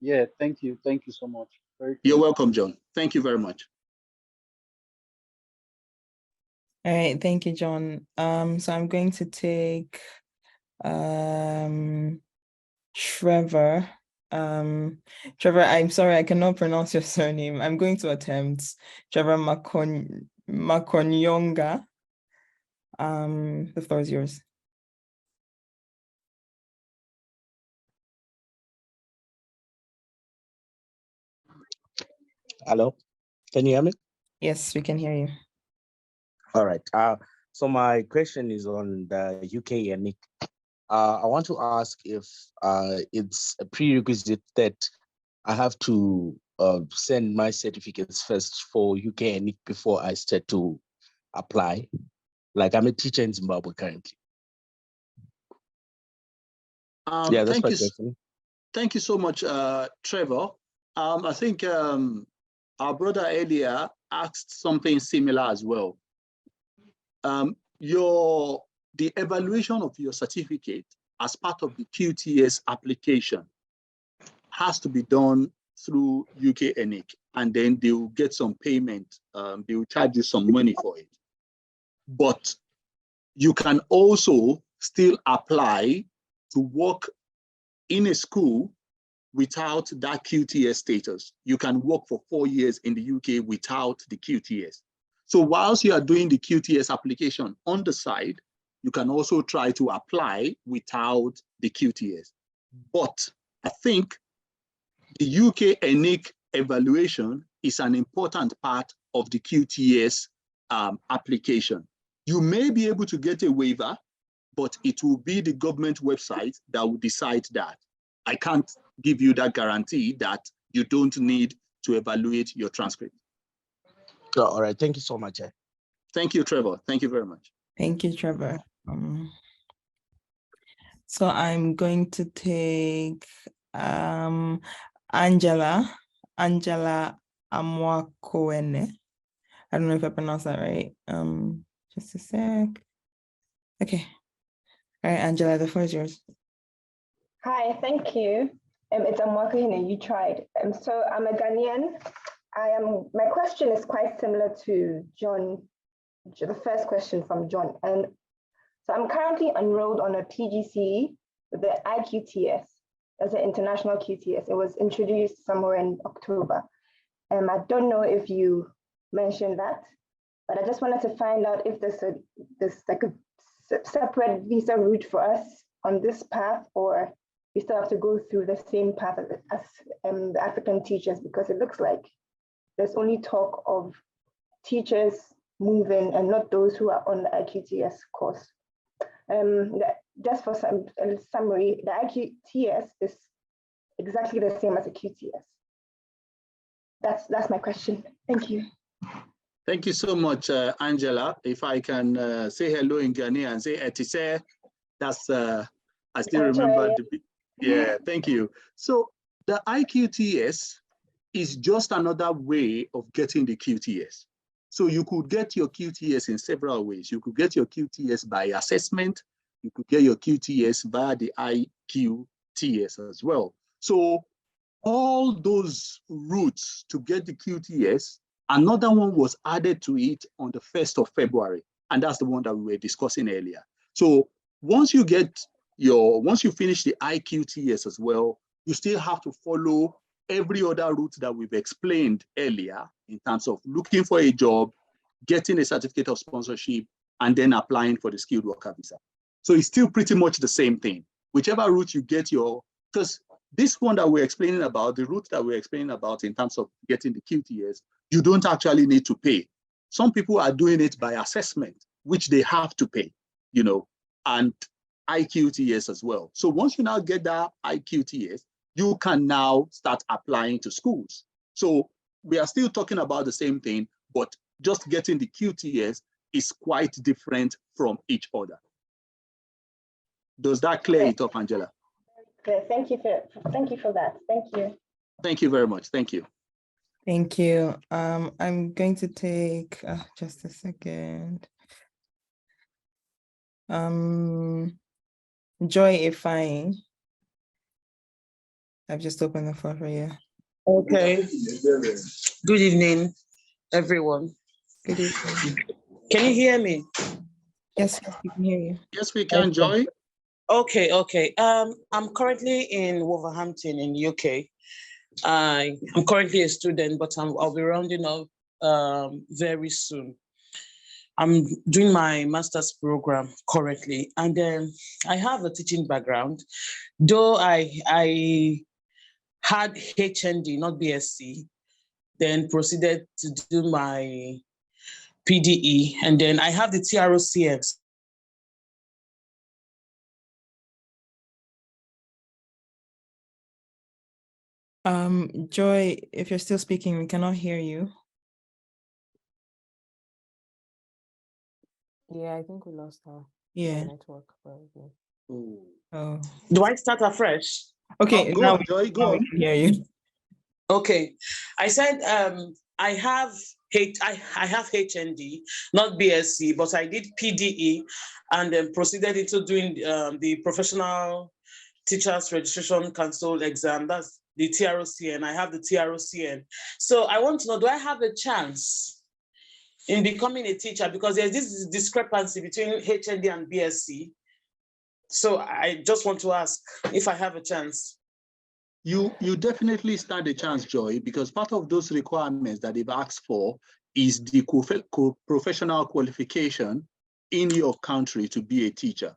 Yeah, thank you. Thank you so much. Very You're clear. welcome, John. Thank you very much. All right, thank you, John. So I'm going to take Trevor. Trevor, I'm sorry, I cannot pronounce your surname. I'm going to attempt. Trevor Makonyonga. The floor is yours. Hello, can you hear me? Yes, we can hear you. All right. So my question is on the UK and NIC. I want to ask if it's a prerequisite that I have to send my certificates first for UK and NIC before I start to apply. Like I'm a teacher in Zimbabwe currently. Yeah, that's my question. Thank you so much, Trevor. I think our brother earlier asked something similar as well. The evaluation of your certificate as part of the QTS application has to be done through UK NIC, and then they will get some payment. They will charge you some money for it. But you can also still apply to work in a school without that QTS status. You can work for 4 years in the UK without the QTS. So whilst you are doing the QTS application on the side, you can also try to apply without the QTS. But I think the UK NIC evaluation is an important part of the QTS application. You may be able to get a waiver, but it will be the government website that will decide that. I can't give you that guarantee that you don't need to evaluate your transcript. All right, thank you so much. Thank you, Trevor. Thank you very much. Thank you, Trevor. So I'm going to take Angela Amwakoene. I don't know if I pronounced that right. Just a sec. Okay. All right, Angela, the floor is yours. Hi, thank you. It's Amwakoene, you tried. So I'm a Ghanaian. My question is quite similar to John, the first question from John. And so I'm currently enrolled on a PGCE with the IQTS as an international QTS. It was introduced somewhere in October. I don't know if you mentioned that, but I just wanted to find out if there's like a separate visa route for us on this path, or we still have to go through the same path as the African teachers, because it looks like there's only talk of teachers moving and not those who are on the IQTS course. Just for some summary, the IQTS is exactly the same as a QTS. That's my question. Thank you. Thank you so much, Angela. If I can say hello in Ghanaian and say Etise, that's, I still remember. Yeah, thank you. So the IQTS is just another way of getting the QTS. So you could get your QTS in several ways. You could get your QTS by assessment. You could get your QTS via the IQTS as well. So all those routes to get the QTS, another one was added to it on the 1st of February. And that's the one that we were discussing earlier. So once you finish the IQTS as well, you still have to follow every other route that we've explained earlier in terms of looking for a job, getting a certificate of sponsorship, and then applying for the skilled worker visa. So it's still pretty much the same thing. Whichever route you get because this one that we're explaining about, the route that we're explaining about in terms of getting the QTS, you don't actually need to pay. Some people are doing it by assessment, which they have to pay, and IQTS as well. So once you now get that IQTS, you can now start applying to schools. So we are still talking about the same thing, but just getting the QTS is quite different from each other. Does that clear it up, Angela? Thank you for that. Thank you. Thank you very much. Thank you. Thank you. I'm going to take just a second. Joy Ifeanyi. I've just opened the floor for you. Okay. Good evening, everyone. Good evening. Can you hear me? Yes, we can hear you. Yes, we can, Joy. Okay. I'm currently in Wolverhampton in UK. I'm currently a student, but I'll be rounding up very soon. I'm doing my master's program currently, and then I have a teaching background, though I had HND, not BSc, then proceeded to do my PDE, and then I have the TROCS. Joy, if you're still speaking, we cannot hear you. Yeah, I think we lost her. Yeah. Network probably. Oh. Do I start afresh? Okay, Go now on, Joy, go on. we can hear you. Okay, I said I have HND, not BSc, but I did PDE and then proceeded into doing the Professional Teachers Registration Council exam. That's the TROCN. I have the TROCN. So I want to know, do I have a chance in becoming a teacher? Because there's this discrepancy between HND and BSc. So I just want to ask if I have a chance. You definitely stand a chance, Joy, because part of those requirements that they've asked for is the professional qualification in your country to be a teacher,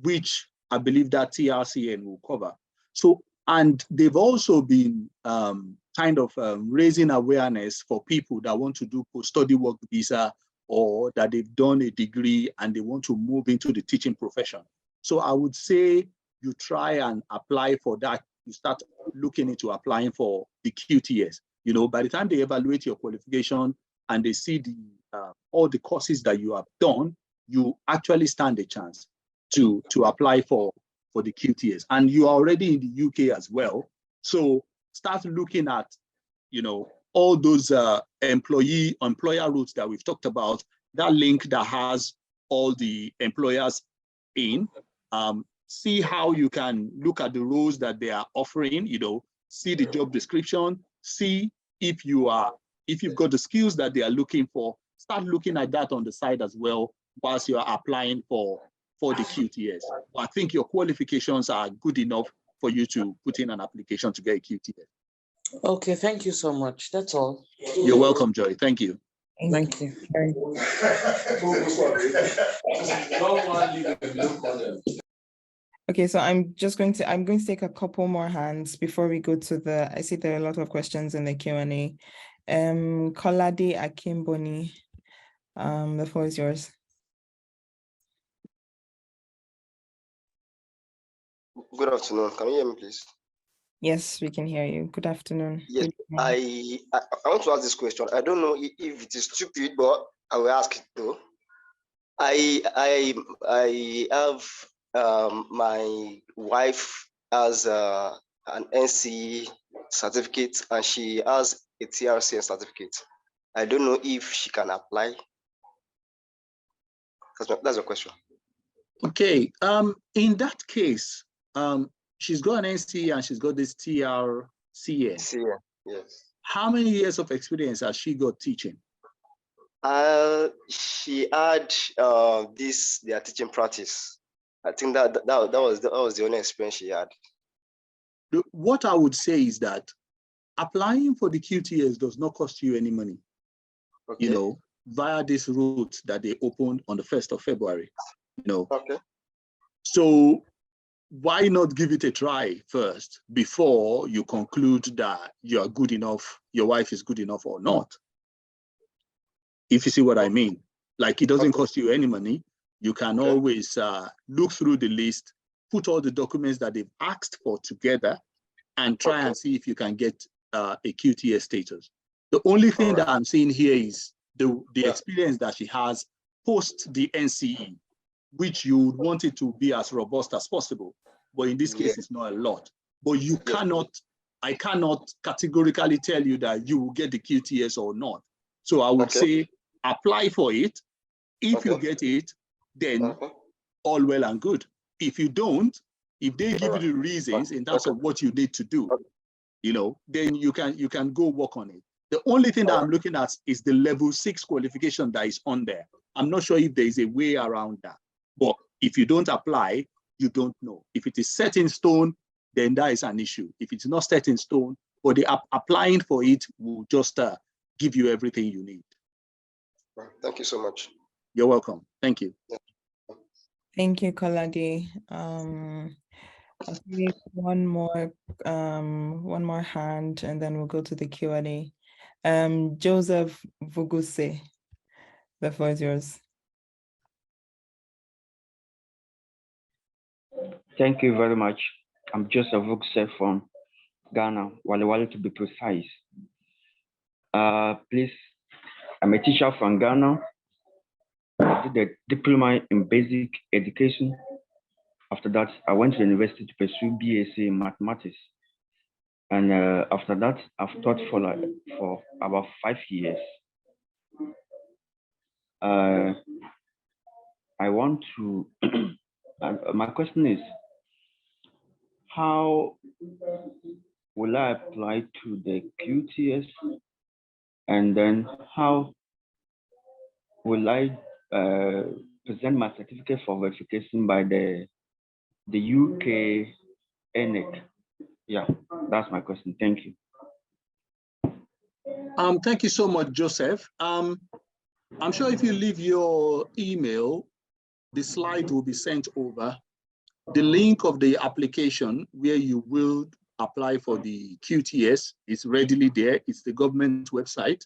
which I believe that TRCN will cover. So, and they've also been raising awareness for people that want to do post-study work visa, or that they've done a degree and they want to move into the teaching profession. So I would say you try and apply for that. You start looking into applying for the QTS. By the time they evaluate your qualification and they see all the courses that you have done, you actually stand a chance to apply for the QTS. And you are already in the UK as well. So start looking at, all those employer routes that we've talked about, that link that has all the employers in. See how you can look at the roles that they are offering, see the job description, see if if you've got the skills that they are looking for, start looking at that on the side as well whilst you're applying for the QTS. I think your qualifications are good enough for you to put in an application to get a QTS. Okay, thank you so much. That's all. You're welcome, Joy. Thank you. Thank you. Okay, so I'm going to take a couple more hands before we go to I see there are a lot of questions in the Q&A. Kolade Akimboni, the floor is yours. Good afternoon. Can you hear me, please? Yes, we can hear you. Good afternoon. Yes, Good evening. I want to ask this question. I don't know if it is stupid, but I will ask it though. I have my wife has an NC certificate and she has a TRCN certificate. I don't know if she can apply. That's a question. Okay. In that case, she's got an NC and she's got this TRCN. Yes. How many years of experience has she got teaching? She had their teaching practice. I think that was the only experience she had. What I would say is that applying for the QTS does not cost you any money. Okay. You know, via this route that they opened on the 1st of February. You know. Okay. So why not give it a try first before you conclude that you are good enough, your wife is good enough or not? If you see what I mean. Like, it doesn't cost you any money. You can always look through the list, put all the documents that they've asked for together, and try and see if you can get a QTS status. The only thing that I'm seeing here is the experience that she has post the NCE, which you would want it to be as robust as possible. But in this case, it's not a lot. But you I cannot categorically tell you that you will get the QTS or not. So I would say apply for it. If you get it, then all well and good. If you don't, if they give you the reasons in terms of what you need to do, you know, then you can go work on it. The only thing that I'm looking at is the level 6 qualification that is on there. I'm not sure if there is a way around that. But if you don't apply, you don't know. If it is set in stone, then that is an issue. If it's not set in stone, but the applying for it will just give you everything you need. Thank you so much. You're welcome. Thank you. Thank you, Kolade. I'll take one more hand, and then we'll go to the Q&A. Joseph Vuguse, the floor is yours. Thank you very much. I'm Joseph Vuguse from Ghana, Wale to be precise. Please, I'm a teacher from Ghana. I did a diploma in basic education. After that, I went to the university to pursue BSc in mathematics. And after that, I've taught for about 5 years. I want to, my question is, how will I apply to the QTS? And then how will I present my certificate for verification by the UK ENIC? Yeah, that's my question. Thank you. Thank you so much, Joseph. I'm sure if you leave your email, the slide will be sent over. The link of the application where you will apply for the QTS is readily there. It's the government website.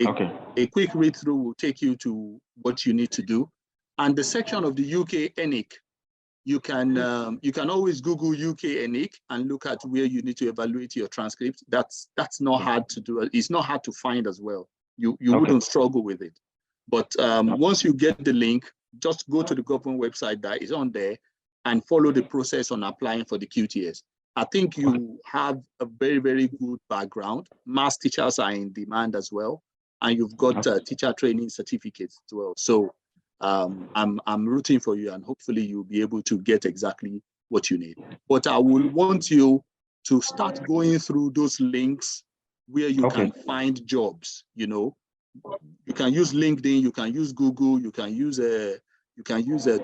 A quick read through will take you to what you need to do. And the section of the UK ENIC, you can always Google UK ENIC and look at where you need to evaluate your transcript. That's not hard to do. It's not hard to find as well. You wouldn't struggle with it. But once you get the link, just go to the government website that is on there and follow the process on applying for the QTS. I think you have a very, very good background. Maths teachers are in demand as well. And you've got teacher training certificates as well. So I'm rooting for you, and hopefully you'll be able to get exactly what you need. But I will want you to start going through those links where you Okay. can find jobs. You know, you can use LinkedIn, you can use Google, you can use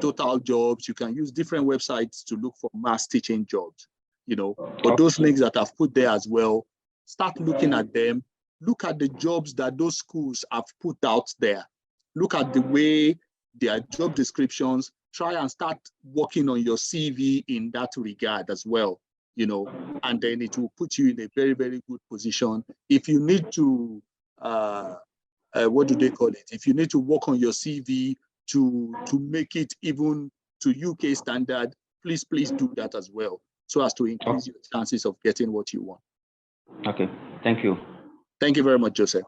Total Jobs, you can use different websites to look for mass teaching jobs. You know, but those links that I've put there as well, start looking at them. Look at the jobs that those schools have put out there. Look at the way their job descriptions. Try and start working on your CV in that regard as well, you know, and then it will put you in a very, very good position. If you need to, what do they call it? If you need to work on your CV to make it even to UK standard, please do that as well, so as to increase your chances of getting what you want. Okay, thank you. Thank you very much, Joseph.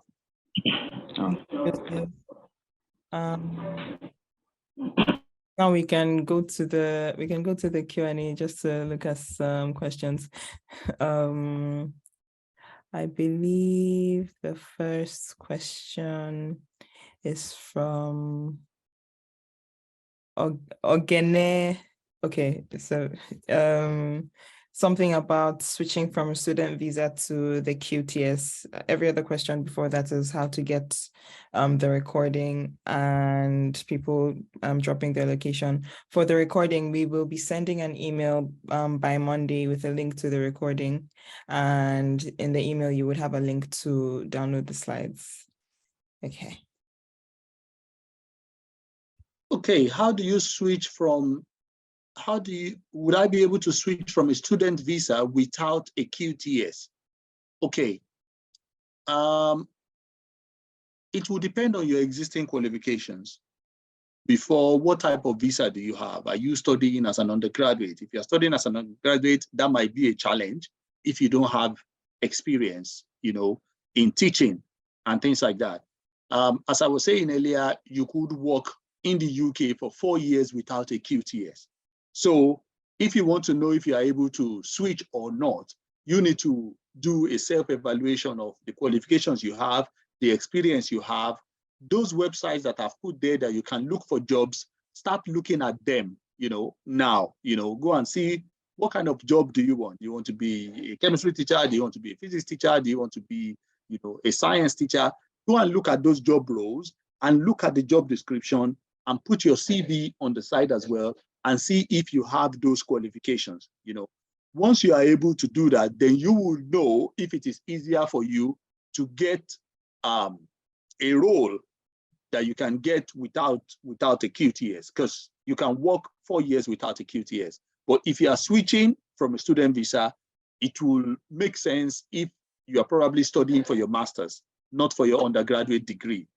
Now we can go to the Q&A just to look at some questions. I believe the first question is from Ogene. Okay, so something about switching from a student visa to the QTS. Every other question before that is how to get the recording and people dropping their location. For the recording, we will be sending an email by Monday with a link to the recording. And in the email, you would have a link to download the slides. Okay. Okay, how do you switch from, would I be able to switch from a student visa without a QTS? Okay, it will depend on your existing qualifications. Before, what type of visa do you have? Are you studying as an undergraduate? If you're studying as an undergraduate, that might be a challenge if you don't have experience, you know, in teaching and things like that. As I was saying earlier, you could work in the UK for 4 years without a QTS. So if you want to know if you are able to switch or not, you need to do a self-evaluation of the qualifications you have, the experience you have. Those websites that I've put there that you can look for jobs, start looking at them, you know, now, you know, go and see what kind of job do you want? Do you want to be a chemistry teacher? Do you want to be a physics teacher? Do you want to be, you know, a science teacher? Go and look at those job roles and look at the job description and put your CV on the side as well and see if you have those qualifications, you know. Once you are able to do that, then you will know if it is easier for you to get a role that you can get without a QTS, because you can work 4 years without a QTS. But if you are switching from a student visa, it will make sense if you are probably studying for your master's, not for your undergraduate degree,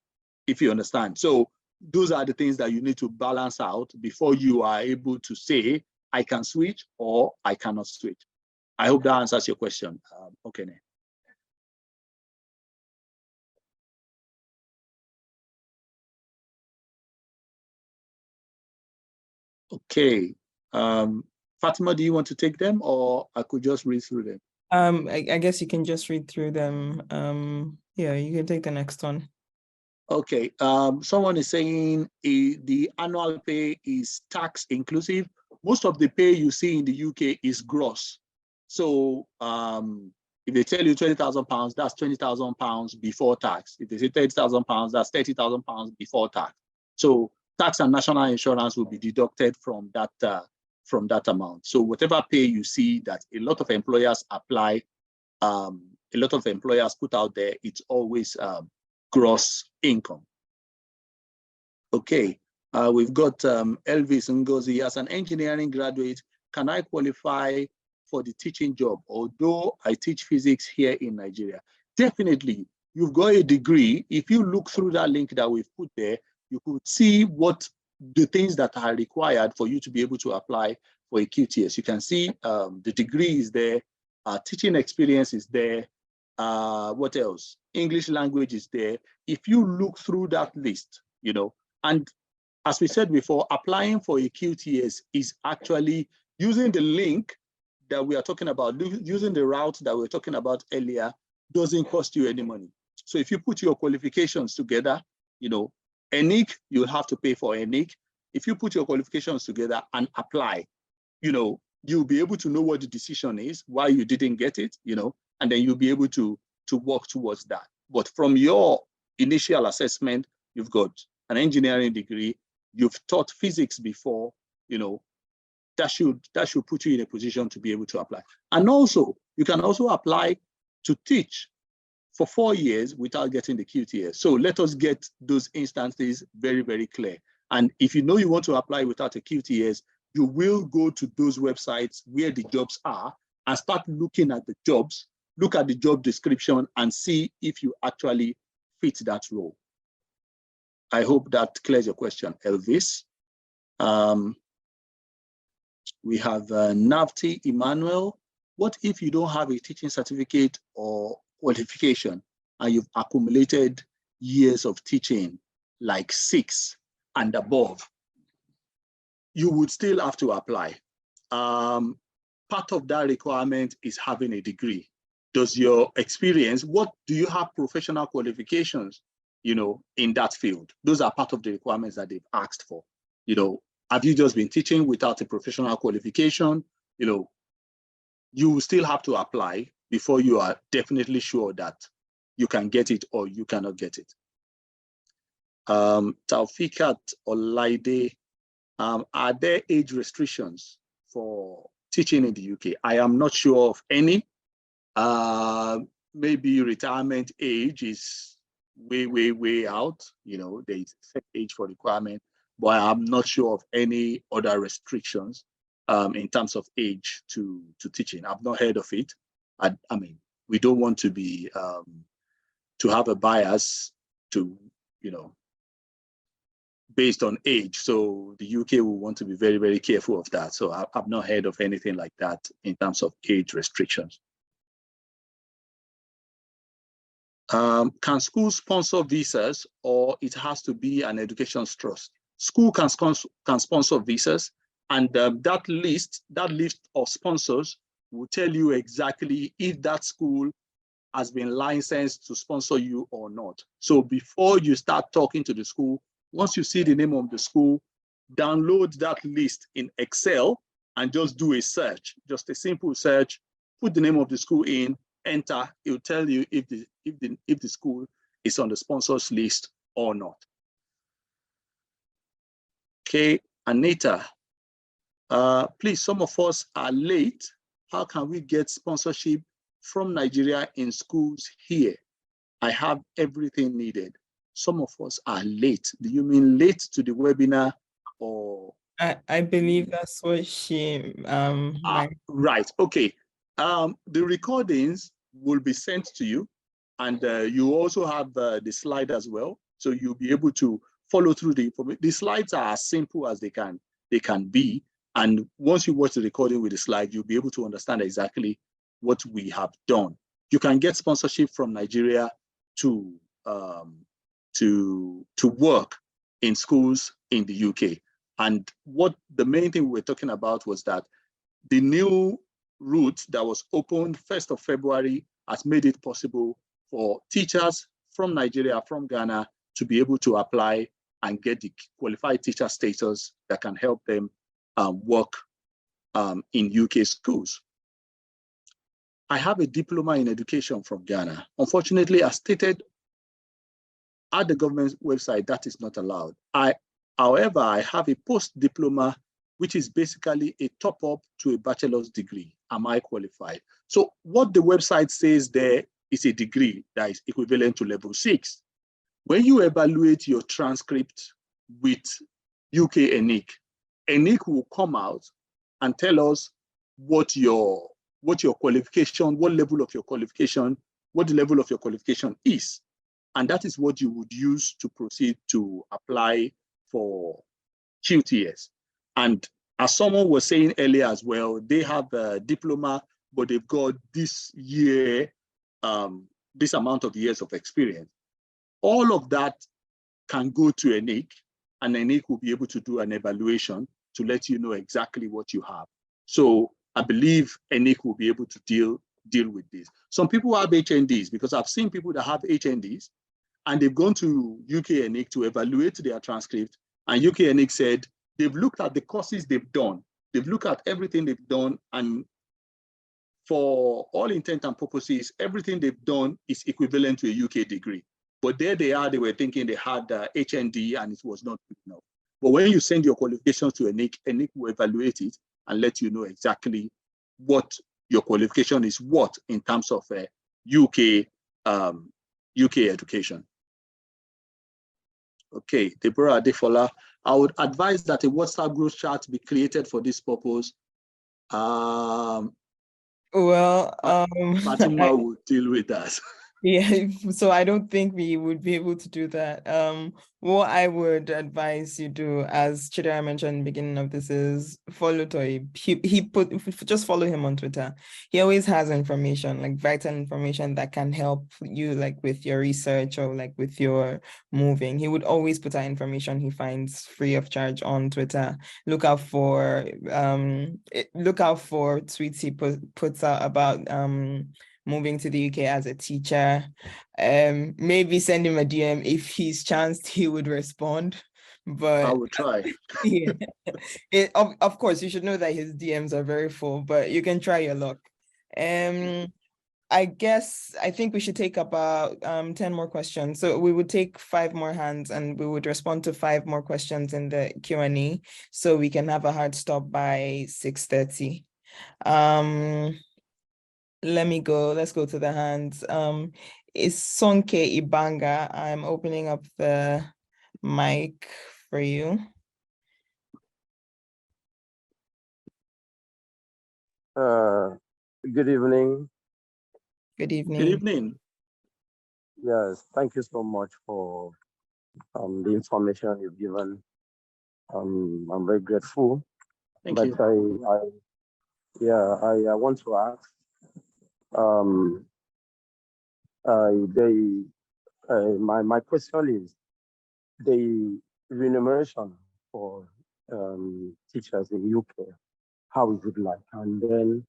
if you understand. So those are the things that you need to balance out before you are able to say, I can switch or I cannot switch. I hope that answers your question. Okay. Okay. Fatima, do you want to take them or I could just read through them? I guess you can just read through them. Yeah, you can take the next one. Okay. Someone is saying the annual pay is tax inclusive. Most of the pay you see in the UK is gross. So if they tell you £20,000, that's £20,000 before tax. If they say £30,000, that's £30,000 before tax. So tax and national insurance will be deducted from that amount. So whatever pay you see that a lot of employers apply, a lot of employers put out there, it's always gross income. Okay, we've got Elvis Ngozi. As an engineering graduate, can I qualify for the teaching job, although I teach physics here in Nigeria? Definitely, you've got a degree. If you look through that link that we've put there, you could see what the things that are required for you to be able to apply for a QTS. You can see the degree is there, teaching experience is there, what else? English language is there. If you look through that list, you know, and as we said before, applying for a QTS is actually using the link that we are talking about, using the route that we were talking about earlier, doesn't cost you any money. So if you put your qualifications together, you know, ENIC, you'll have to pay for ENIC. If you put your qualifications together and apply, you know, you'll be able to know what the decision is, why you didn't get it, you know, and then you'll be able to to work towards that. But from your initial assessment, you've got an engineering degree, you've taught physics before, you know, that should put you in a position to be able to apply. And also, you can also apply to teach for 4 years without getting the QTS. So let us get those instances very, very clear. And if you know you want to apply without a QTS, you will go to those websites where the jobs are and start looking at the jobs, look at the job description and see if you actually fit that role. I hope that clears your question, Elvis. We have Nafti Emmanuel. What if you don't have a teaching certificate or qualification and you've accumulated years of teaching, like 6 and above? You would still have to apply. Part of that requirement is having a degree. Does your experience, what do you have professional qualifications, you know, in that field? Those are part of the requirements that they've asked for. You know, have you just been teaching without a professional qualification? You know, you will still have to apply before you are definitely sure that you can get it or you cannot get it. Taufikat Olaide, are there age restrictions for teaching in the UK? I am not sure of any. Maybe retirement age is way out. You know, there is a set age for requirement, but I'm not sure of any other restrictions in terms of age to teaching. I've not heard of it. I mean, we don't want to be to have a bias to, you know, based on age. So the UK will want to be very, very careful of that. So I've not heard of anything like that in terms of age restrictions. Can schools sponsor visas, or it has to be an education trust? School can sponsor visas, and that list of sponsors will tell you exactly if that school has been licensed to sponsor you or not. So before you start talking to the school, once you see the name of the school, download that list in Excel and just do a search, just a simple search, put the name of the school in, enter, it will tell you if the school is on the sponsors list or not. Okay, Anita, please, some of us are late. How can we get sponsorship from Nigeria in schools here? I have everything needed. Some of us are late. Do you mean late to the webinar, or? I believe that's what she right, okay. The recordings will be sent to you, and you also have the slide as well. So you'll be able to follow through the information. The slides are as simple as they can be. And once you watch the recording with the slide, you'll be able to understand exactly what we have done. You can get sponsorship from Nigeria to work in schools in the UK. And what the main thing we were talking about was that the new route that was opened 1st of February has made it possible for teachers from Nigeria, from Ghana, to be able to apply and get the qualified teacher status that can help them work in UK schools. I have a diploma in education from Ghana. Unfortunately, as stated at the government website, that is not allowed. However, I have a post-diploma, which is basically a top-up to a bachelor's degree. Am I qualified? So what the website says there is a degree that is equivalent to level 6. When you evaluate your transcript with UK ENIC, ENIC will come out and tell us what your qualification, what level of your qualification, what the level of your qualification is. And that is what you would use to proceed to apply for QTS. And as someone was saying earlier as well, they have a diploma, but they've got this year, this amount of years of experience. All of that can go to ENIC, and ENIC will be able to do an evaluation to let you know exactly what you have. So I believe ENIC will be able to deal with this. Some people have HNDs, because I've seen people that have HNDs and they've gone to UK ENIC to evaluate their transcript, and UK ENIC said they've looked at the courses they've done, they've looked at everything they've done, and for all intent and purposes, everything they've done is equivalent to a UK degree. But there they are, they were thinking they had HND and it was not good enough. But when you send your qualifications to ENIC will evaluate it and let you know exactly what your qualification is what in terms of UK education. Okay, Deborah Adefola, I would advise that a WhatsApp group chat be created for this purpose. Fatima will deal with that. Yeah, so I don't think we would be able to do that. What I would advise you do, as Chidera mentioned in the beginning of this, is follow Toyyib. Just follow him on Twitter. He always has information, like vital information that can help you, like with your research or like with your moving. He would always put out information he finds free of charge on Twitter. Look out for tweets he puts out about moving to the UK as a teacher. Maybe send him a DM. If he's chanced, he would respond. But I will try. Yeah, of course, you should know that his DMs are very full, but you can try your luck. I think we should take about 10 more questions. So we would take 5 more hands and we would respond to 5 more questions in the Q&A so we can have a hard stop by 6:30. Let's go to the hands. Is Sonke Ibanga? I'm opening up the mic for you. Good evening. Good evening. Good evening. Yes, thank you so much for the information you've given. I'm very grateful. Thank you. I want to ask. My question is the remuneration for teachers in UK. How is it like? And then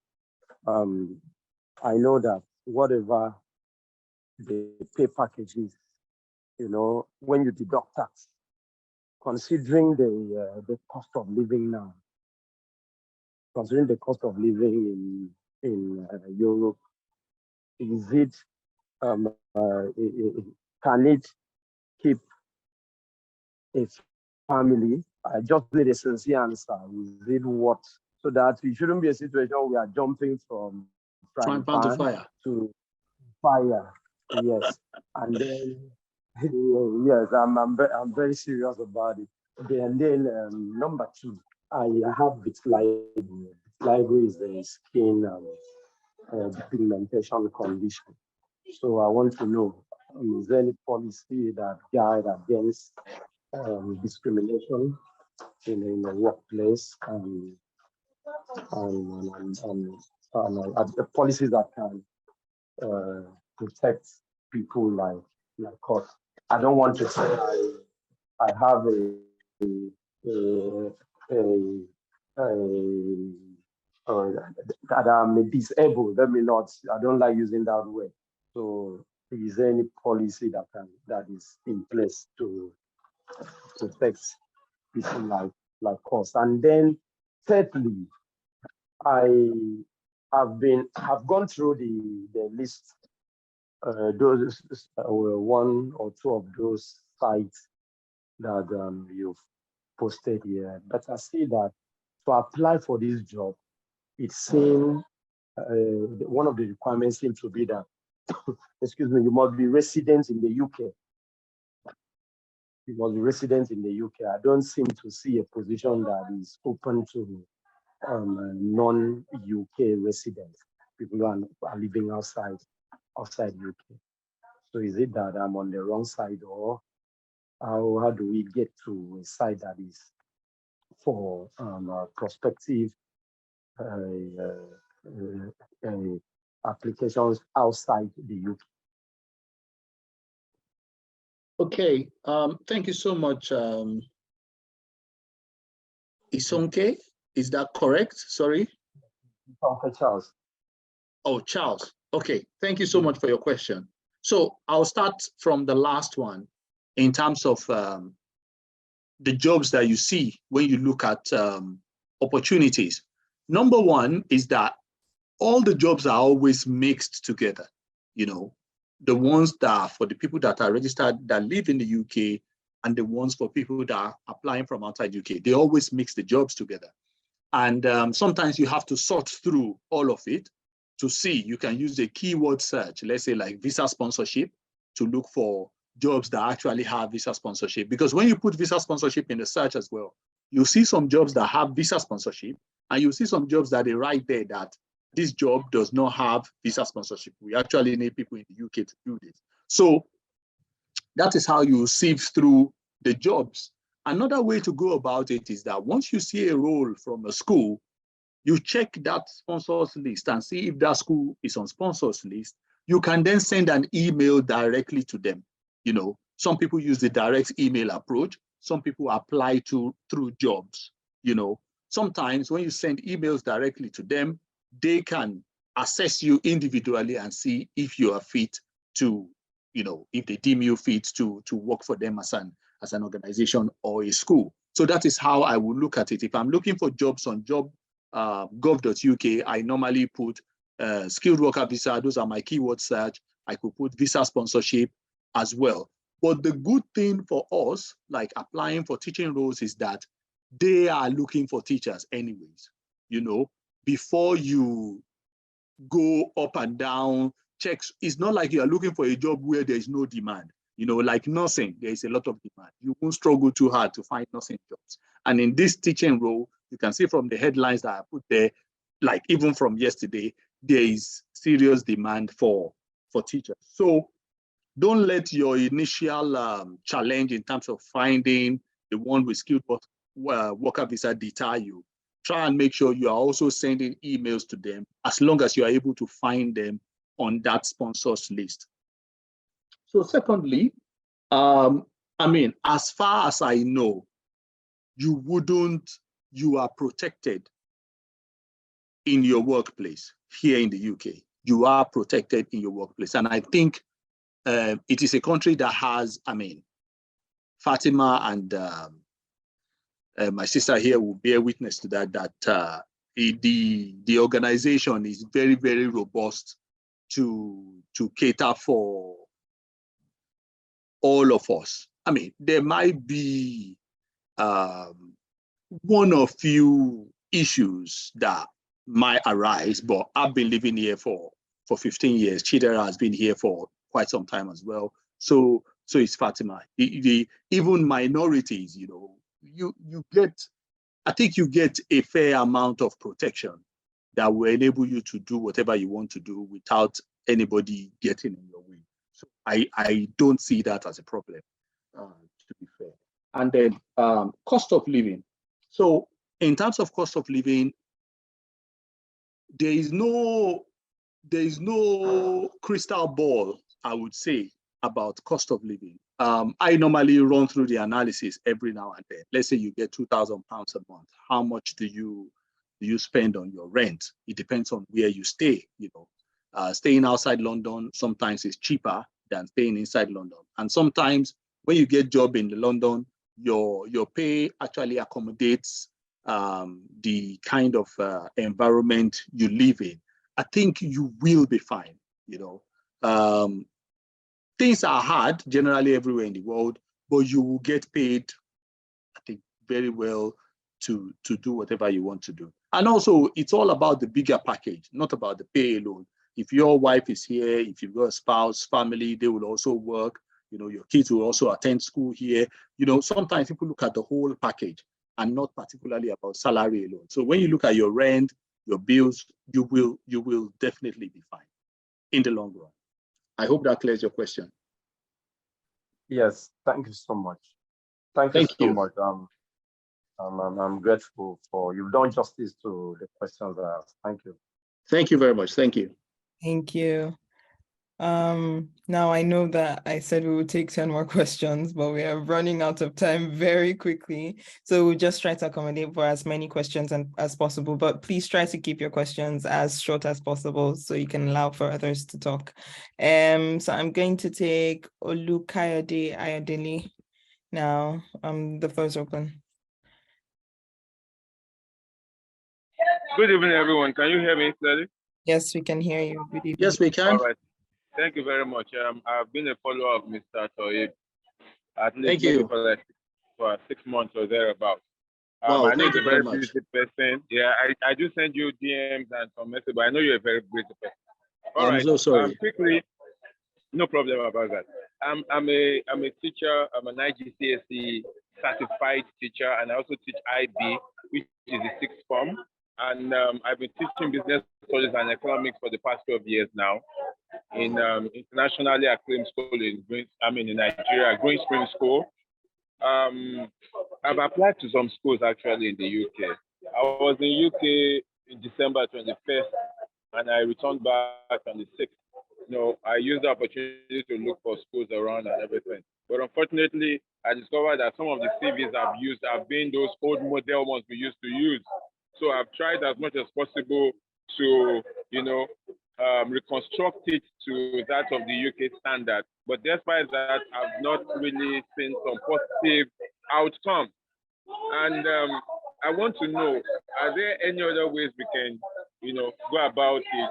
I know that whatever the pay package is, when you deduct tax, considering the cost of living now, considering the cost of living in Europe, is it can it keep a family? I just need a sincere answer. Is it what? So that it shouldn't be a situation where we are jumping from frying pan to fire. To fire. Yes, and then yes, I'm very serious about it. And then number 2, I have vitiligo. Vitiligo is the skin pigmentation condition. So I want to know, is there any policy that guide against discrimination in the workplace and the policies that can protect people like us? I don't want to say I have that I'm disabled. Let me not. I don't like using that word. So, is there any policy that is in place to protect people like us? And then, thirdly, I've gone through the list. Those 1 or 2 of those sites that you've posted here, but I see that to apply for this job, it seems one of the requirements seems to be that, excuse me, you must be resident in the UK. You must be resident in the UK. I don't seem to see a position that is open to non-UK residents, people who are living outside UK. So is it that I'm on the wrong side, or how do we get to a site that is for prospective applications outside the UK? Okay, thank you so much. Isonke, is that correct? Sorry. Charles. Oh, Charles. Okay, thank you so much for your question. So I'll start from the last one in terms of the jobs that you see when you look at opportunities. Number 1 is that all the jobs are always mixed together. You know, the ones that are for the people that are registered that live in the UK and the ones for people that are applying from outside UK, they always mix the jobs together. And sometimes you have to sort through all of it to see. You can use a keyword search, let's say like visa sponsorship, to look for jobs that actually have visa sponsorship. Because when you put visa sponsorship in the search as well, you see some jobs that have visa sponsorship, and you see some jobs that they write there that this job does not have visa sponsorship. We actually need people in the UK to do this. So that is how you sieve through the jobs. Another way to go about it is that once you see a role from a school, you check that sponsors list and see if that school is on sponsors list. You can then send an email directly to them. You know, some people use the direct email approach. Some people apply through jobs. You know, sometimes when you send emails directly to them, they can assess you individually and see if you are fit to, you know, if they deem you fit to work for them as an organization or a school. So that is how I would look at it. If I'm looking for jobs on gov.uk, I normally put skilled worker visa. Those are my keyword search. I could put visa sponsorship as well. But the good thing for us, like applying for teaching roles, is that they are looking for teachers anyways. You know, before you go up and down, checks, it's not like you are looking for a job where there is no demand. You know, like nursing, there is a lot of demand. You won't struggle too hard to find nursing jobs. And in this teaching role, you can see from the headlines that I put there, like even from yesterday, there is serious demand for teachers. So don't let your initial challenge in terms of finding the one with skilled worker visa deter you. Try and make sure you are also sending emails to them as long as you are able to find them on that sponsors list. So secondly, I mean, as far as I know, you are protected in your workplace here in the UK. You are protected in your workplace. And I think it is a country that has, I mean, Fatima and my sister here will bear witness to that, the organization is very, very robust to cater for all of us. I mean, there might be one or few issues that might arise, but I've been living here for 15 years. Chidera has been here for quite some time as well. So is Fatima. Even minorities, you know, you get, I think you get a fair amount of protection that will enable you to do whatever you want to do without anybody getting in your way. So I don't see that as a problem, to be fair. And then cost of living. So in terms of cost of living, there is no crystal ball, I would say, about cost of living. I normally run through the analysis every now and then. Let's say you get £2,000 a month. How much do you spend on your rent? It depends on where you stay. You know, staying outside London sometimes is cheaper than staying inside London. And sometimes when you get job in London, your pay actually accommodates the kind of environment you live in. I think you will be fine. You know, things are hard generally everywhere in the world, but you will get paid, I think, very well to do whatever you want to do. And also, it's all about the bigger package, not about the pay alone. If your wife is here, if you've got a spouse, family, they will also work. You know, your kids will also attend school here. You know, sometimes people look at the whole package and not particularly about salary alone. So when you look at your rent, your bills, you will definitely be fine in the long run. I hope that clears your question. Yes, thank you so much. Thank you so much. I'm grateful for you've done justice to the questions I asked. Thank you. Thank you very much. Thank you. Thank you. Now I know that I said we would take 10 more questions, but we are running out of time very quickly. So we'll just try to accommodate for as many questions as possible, but please try to keep your questions as short as possible so you can allow for others to talk. So I'm going to take Olukayode Ayodele now. The floor is open. Good evening, everyone. Can you hear me clearly? Yes, we can hear you. Good evening. Yes, we can. All right. Thank you very much. I've been a follower of Mr. Toyyib, at least Thank maybe you. for 6 months or thereabouts. Wow, I know thank you're you a very very much. busy person. Yeah, I do send you DMs and some messages, but I know you're a very busy person. All I'm right. so sorry. Quickly, no problem about that. I'm a teacher. I'm an IGCSE certified teacher, and I also teach IB, which is the sixth form. And I've been teaching business studies and economics for the past 12 years now in internationally acclaimed school in Nigeria, Green Spring School. I've applied to some schools actually in the UK. I was in UK in December 21st, and I returned back on the 6th. I used the opportunity to look for schools around and everything. But unfortunately, I discovered that some of the CVs I've used have been those old model ones we used to use. So I've tried as much as possible to, reconstruct it to that of the UK standard. But despite that, I've not really seen some positive outcome. And I want to know, are there any other ways we can, go about it?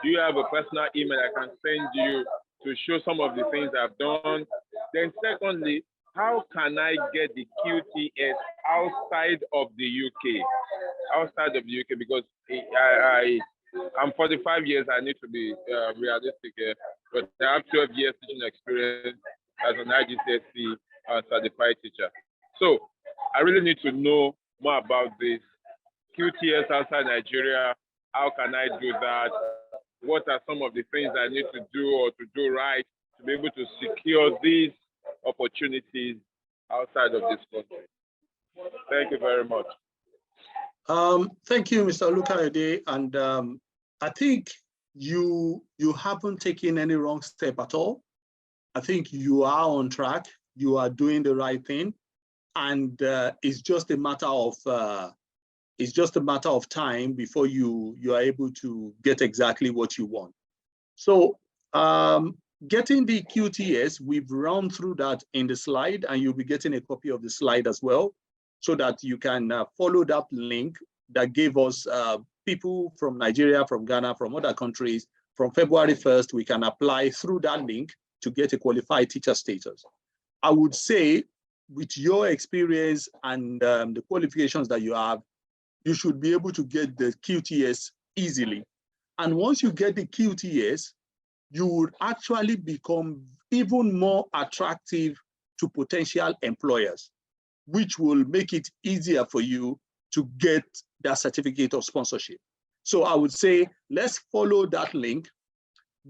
Do you have a personal email I can send you to show some of the things I've done? Then secondly, how can I get the QTS outside of the UK? Outside of the UK, because I'm 45 years, I need to be realistic here, but I have 12 years teaching experience as an IGCSE certified teacher. So I really need to know more about this. QTS outside Nigeria, how can I do that? What are some of the things I need to do or to do right to be able to secure these opportunities outside of this country? Thank you very much. Thank you, Mr. Olukayode. And I think you haven't taken any wrong step at all. I think you are on track. You are doing the right thing, and it's just a matter of time before you are able to get exactly what you want. So getting the QTS, we've run through that in the slide, and you'll be getting a copy of the slide as well, so that you can follow that link that gave us people from Nigeria, from Ghana, from other countries. From February 1st, we can apply through that link to get a qualified teacher status. I would say, with your experience and the qualifications that you have, you should be able to get the QTS easily. And once you get the QTS, you would actually become even more attractive to potential employers, which will make it easier for you to get that certificate of sponsorship. So I would say, let's follow that link,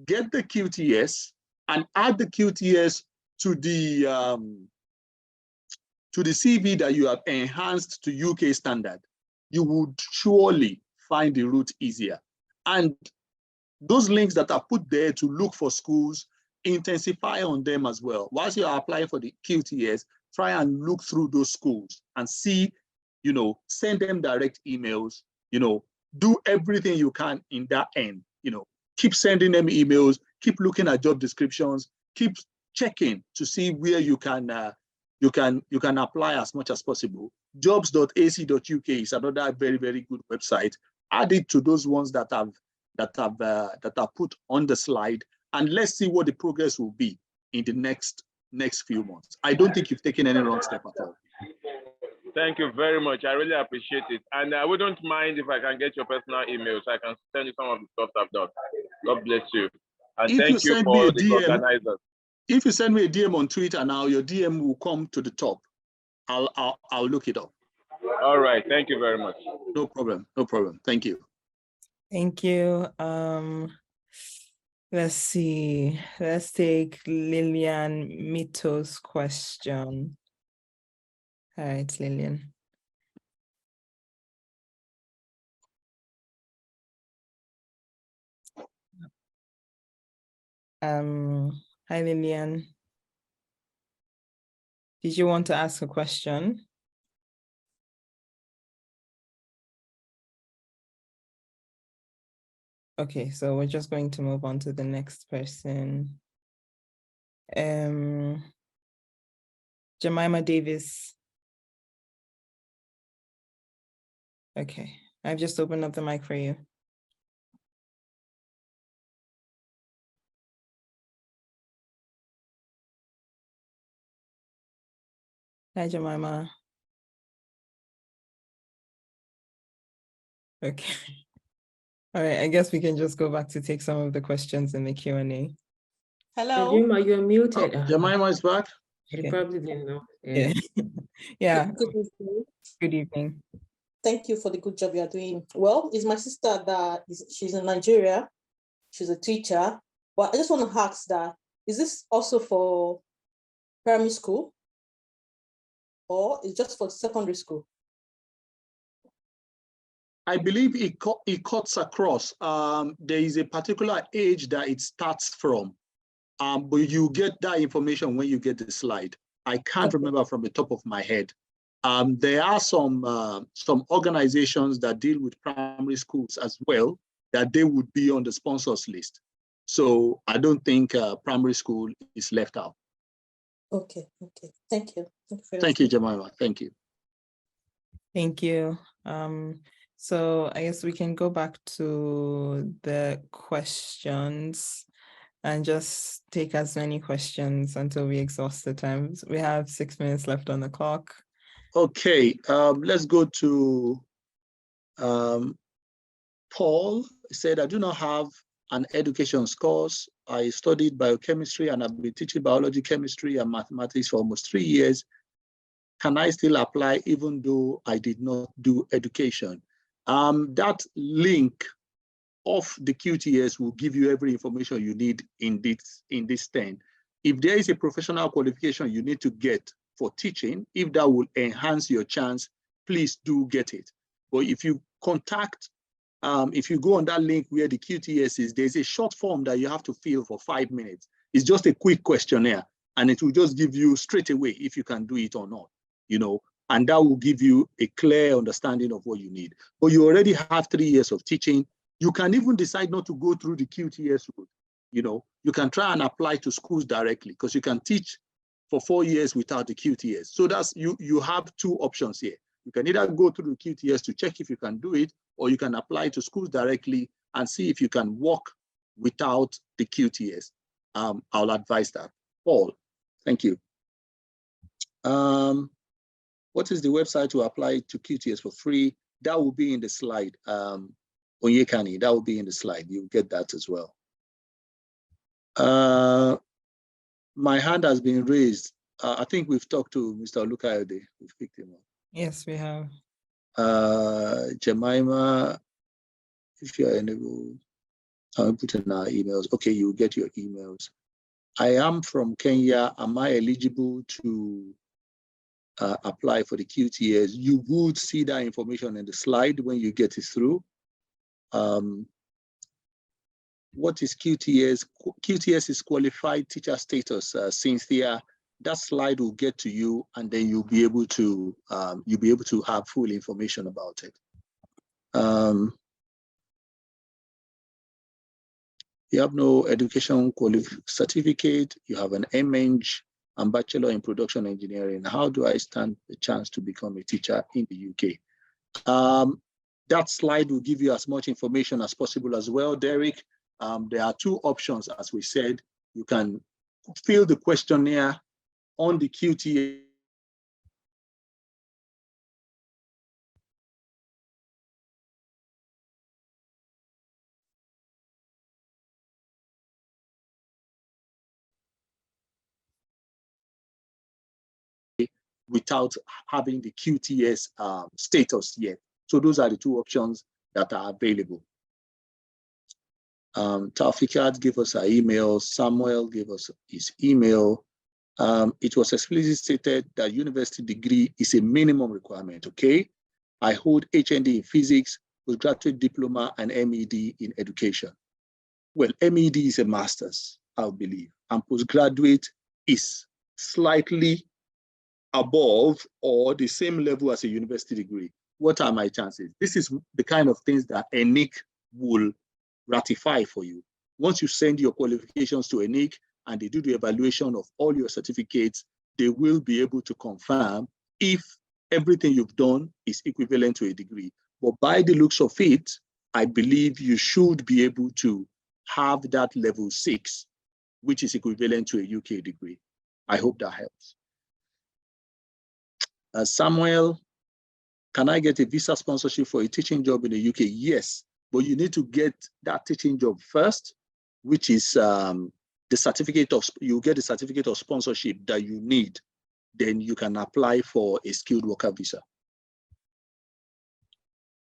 get the QTS, and add the QTS to the CV that you have enhanced to UK standard. You would surely find the route easier. And those links that are put there to look for schools, intensify on them as well. Whilst you are applying for the QTS, try and look through those schools and see, send them direct emails, do everything you can in that end, keep sending them emails, keep looking at job descriptions, keep checking to see where you can apply as much as possible. Jobs.ac.uk is another very, very good website. Add it to those ones that are put on the slide, and let's see what the progress will be in the next few months. I don't think you've taken any wrong step at all. Thank you very much. I really appreciate it. And I wouldn't mind if I can get your personal email so I can send you some of the stuff I've done. God bless you. And thank you for the organizers. If you send me a DM on Twitter now, your DM will come to the top. I'll look it up. All right. Thank you very much. No problem. No problem. Thank you. Thank you. Let's see. Let's take Lillian Mito's question. All right, Lillian. Hi, Lillian. Did you want to ask a question? Okay, so we're just going to move on to the next person. Jemima Davis. Okay, I've just opened up the mic for you. Hi, Jemima. Okay. All right, I guess we can just go back to take some of the questions in the Q&A. Hello. Jemima, you're muted. Jemima is back. She Okay. probably didn't know. Yeah. Yeah. Good evening. Good evening. Thank you for the good job you are doing. Well, it's my sister she's in Nigeria. She's a teacher. But I just want to ask that, is this also for primary school? Or is just for secondary school? I believe it cuts across. There is a particular age that it starts from, but you get that information when you get the slide. I can't remember from the top of my head. There are some organizations that deal with primary schools as well, that they would be on the sponsors list. So I don't think primary school is left out. Okay. Thank you. Thank you, Jemima. Thank you. Thank you. So I guess we can go back to the questions and just take as many questions until we exhaust the time. We have 6 minutes left on the clock. Okay, let's go to Paul. He said, I do not have an education course. I studied biochemistry and I've been teaching biology, chemistry, and mathematics for almost 3 years. Can I still apply even though I did not do education? That link of the QTS will give you every information you need in this 10. If there is a professional qualification you need to get for teaching, if that will enhance your chance, please do get it. But if you contact, if you go on that link where the QTS is, there's a short form that you have to fill for 5 minutes. It's just a quick questionnaire, and it will just give you straight away if you can do it or not, and that will give you a clear understanding of what you need. But you already have 3 years of teaching. You can even decide not to go through the QTS route. You can try and apply to schools directly, because you can teach for 4 years without the QTS. So that's you have 2 options here. You can either go through the QTS to check if you can do it, or you can apply to schools directly and see if you can work without the QTS. I'll advise that. Paul, thank you. What is the website to apply to QTS for free? That will be in the slide. Onyekani, that will be in the slide. You'll get that as well. My hand has been raised. I think we've talked to Mr. Olukayode. We've picked him up. Yes, we have. Jemima, if you're enabled, I'll put in our emails. Okay, you'll get your emails. I am from Kenya. Am I eligible to apply for the QTS? You would see that information in the slide when you get it through. What is QTS? QTS is Qualified Teacher Status, Cynthia. That slide will get to you, and then you'll be able to have full information about it. You have no education certificate. You have an MEng and Bachelor in Production Engineering. How do I stand the chance to become a teacher in the UK? That slide will give you as much information as possible as well, Derek. There are 2 options, as we said. You can fill the questionnaire on the QTA. Without having the QTS status yet. So those are the 2 options that are available. Taufikat gave us our email. Samuel gave us his email. It was explicitly stated that university degree is a minimum requirement, okay? I hold HND in physics, postgraduate diploma, and MED in education. Well, MED is a master's, I believe, and postgraduate is slightly above or the same level as a university degree. What are my chances? This is the kind of things that ENIC will ratify for you. Once you send your qualifications to ENIC and they do the evaluation of all your certificates, they will be able to confirm if everything you've done is equivalent to a degree. But by the looks of it, I believe you should be able to have that level 6, which is equivalent to a UK degree. I hope that helps. Samuel, can I get a visa sponsorship for a teaching job in the UK? Yes, but you need to get that teaching job first, which is the certificate of, you get the certificate of sponsorship that you need. Then you can apply for a skilled worker visa.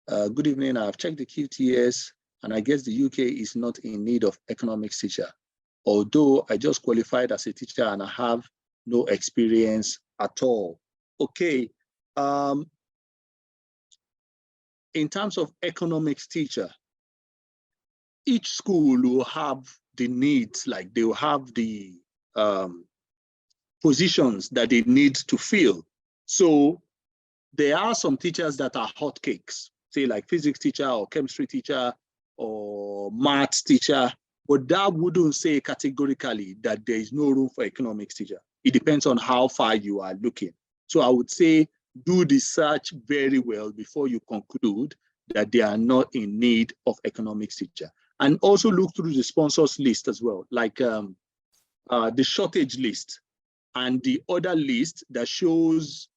Good evening, I've checked the QTS and I guess the UK is not in need of economics teacher. Although I just qualified as a teacher and I have no experience at all. Okay. In terms of economics teacher, each school will have the needs, like they will have the positions that they need to fill. So there are some teachers that are hotcakes, say like physics teacher or chemistry teacher or maths teacher, but that wouldn't say categorically that there is no room for economics teacher. It depends on how far you are looking. So I would say do the search very well before you conclude that they are not in need of economics teacher. And also look through the sponsors list as well, like the shortage list and the other list that shows,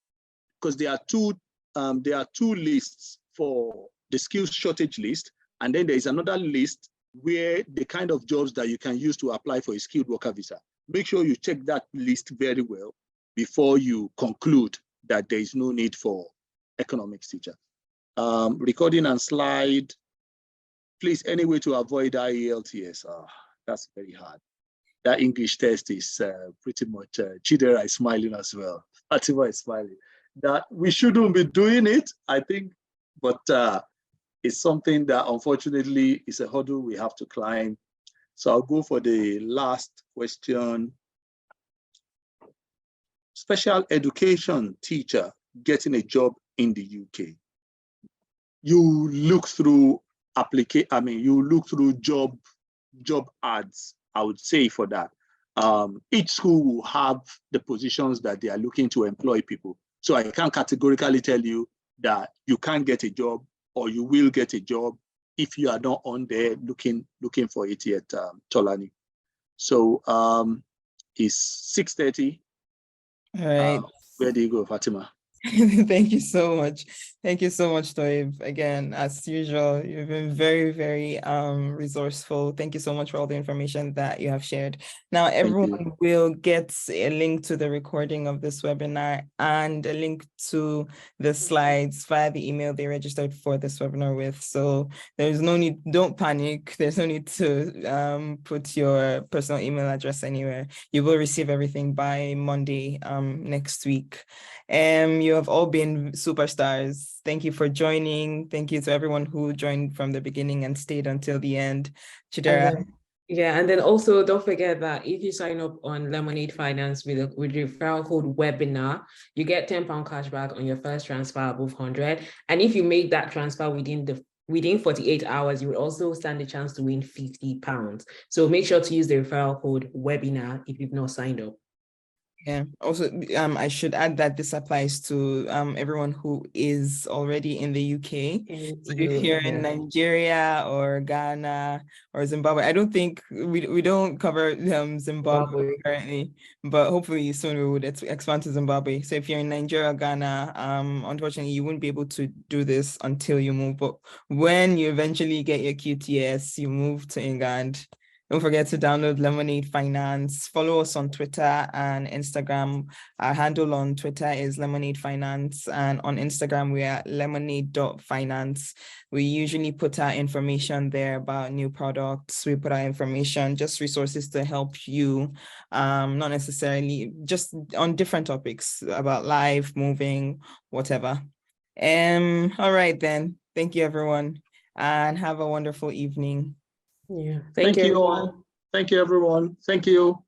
because there are two lists for the skills shortage list, and then there is another list where the kind of jobs that you can use to apply for a skilled worker visa. Make sure you check that list very well before you conclude that there is no need for economics teacher. Recording and slide, please, any way to avoid IELTS. That's very hard. That English test is pretty much, Chidera is smiling as well. Fatima is smiling. That we shouldn't be doing it, I think, but it's something that unfortunately is a hurdle we have to climb. So I'll go for the last question. Special education teacher getting a job in the UK. You look through you look through job ads, I would say, for that. Each school will have the positions that they are looking to employ people. So I can't categorically tell you that you can't get a job or you will get a job if you are not on there looking for it yet, Tolani. So it's 6:30. All right. Where do you go, Fatima? Thank you so much. Thank you so much, Toyyib. Again, as usual, you've been very, very resourceful. Thank you so much for all the information that you have shared. Now, everyone will get a link to the recording of this webinar and a link to the slides via the email they registered for this webinar with. So there's no need, don't panic. There's no need to put your personal email address anywhere. You will receive everything by Monday next week. You have all been superstars. Thank you for joining. Thank you to everyone who joined from the beginning and stayed until the end. Chidera. And then also don't forget that if you sign up on Lemonade Finance with referral code webinar, you get £10 cashback on your first transfer above 100. And if you make that transfer within 48 hours, you will also stand a chance to win £50. So make sure to use the referral code webinar if you've not signed up. Yeah. Also, I should add that this applies to everyone who is already in the UK. So if you're in Nigeria or Ghana or Zimbabwe, I don't think we don't cover Zimbabwe currently, but hopefully soon we would expand to Zimbabwe. So if you're in Nigeria or Ghana, unfortunately you wouldn't be able to do this until you move. But when you eventually get your QTS, you move to England. Don't forget to download Lemonade Finance. Follow us on Twitter and Instagram. Our handle on Twitter is Lemonade Finance, and on Instagram we are lemonade.finance. We usually put our information there about new products. We put our information, just resources to help you, not necessarily just on different topics about life, moving, whatever. All right then. Thank you everyone, and have a wonderful evening. Yeah. Thank you all. Thank you, everyone. Thank you.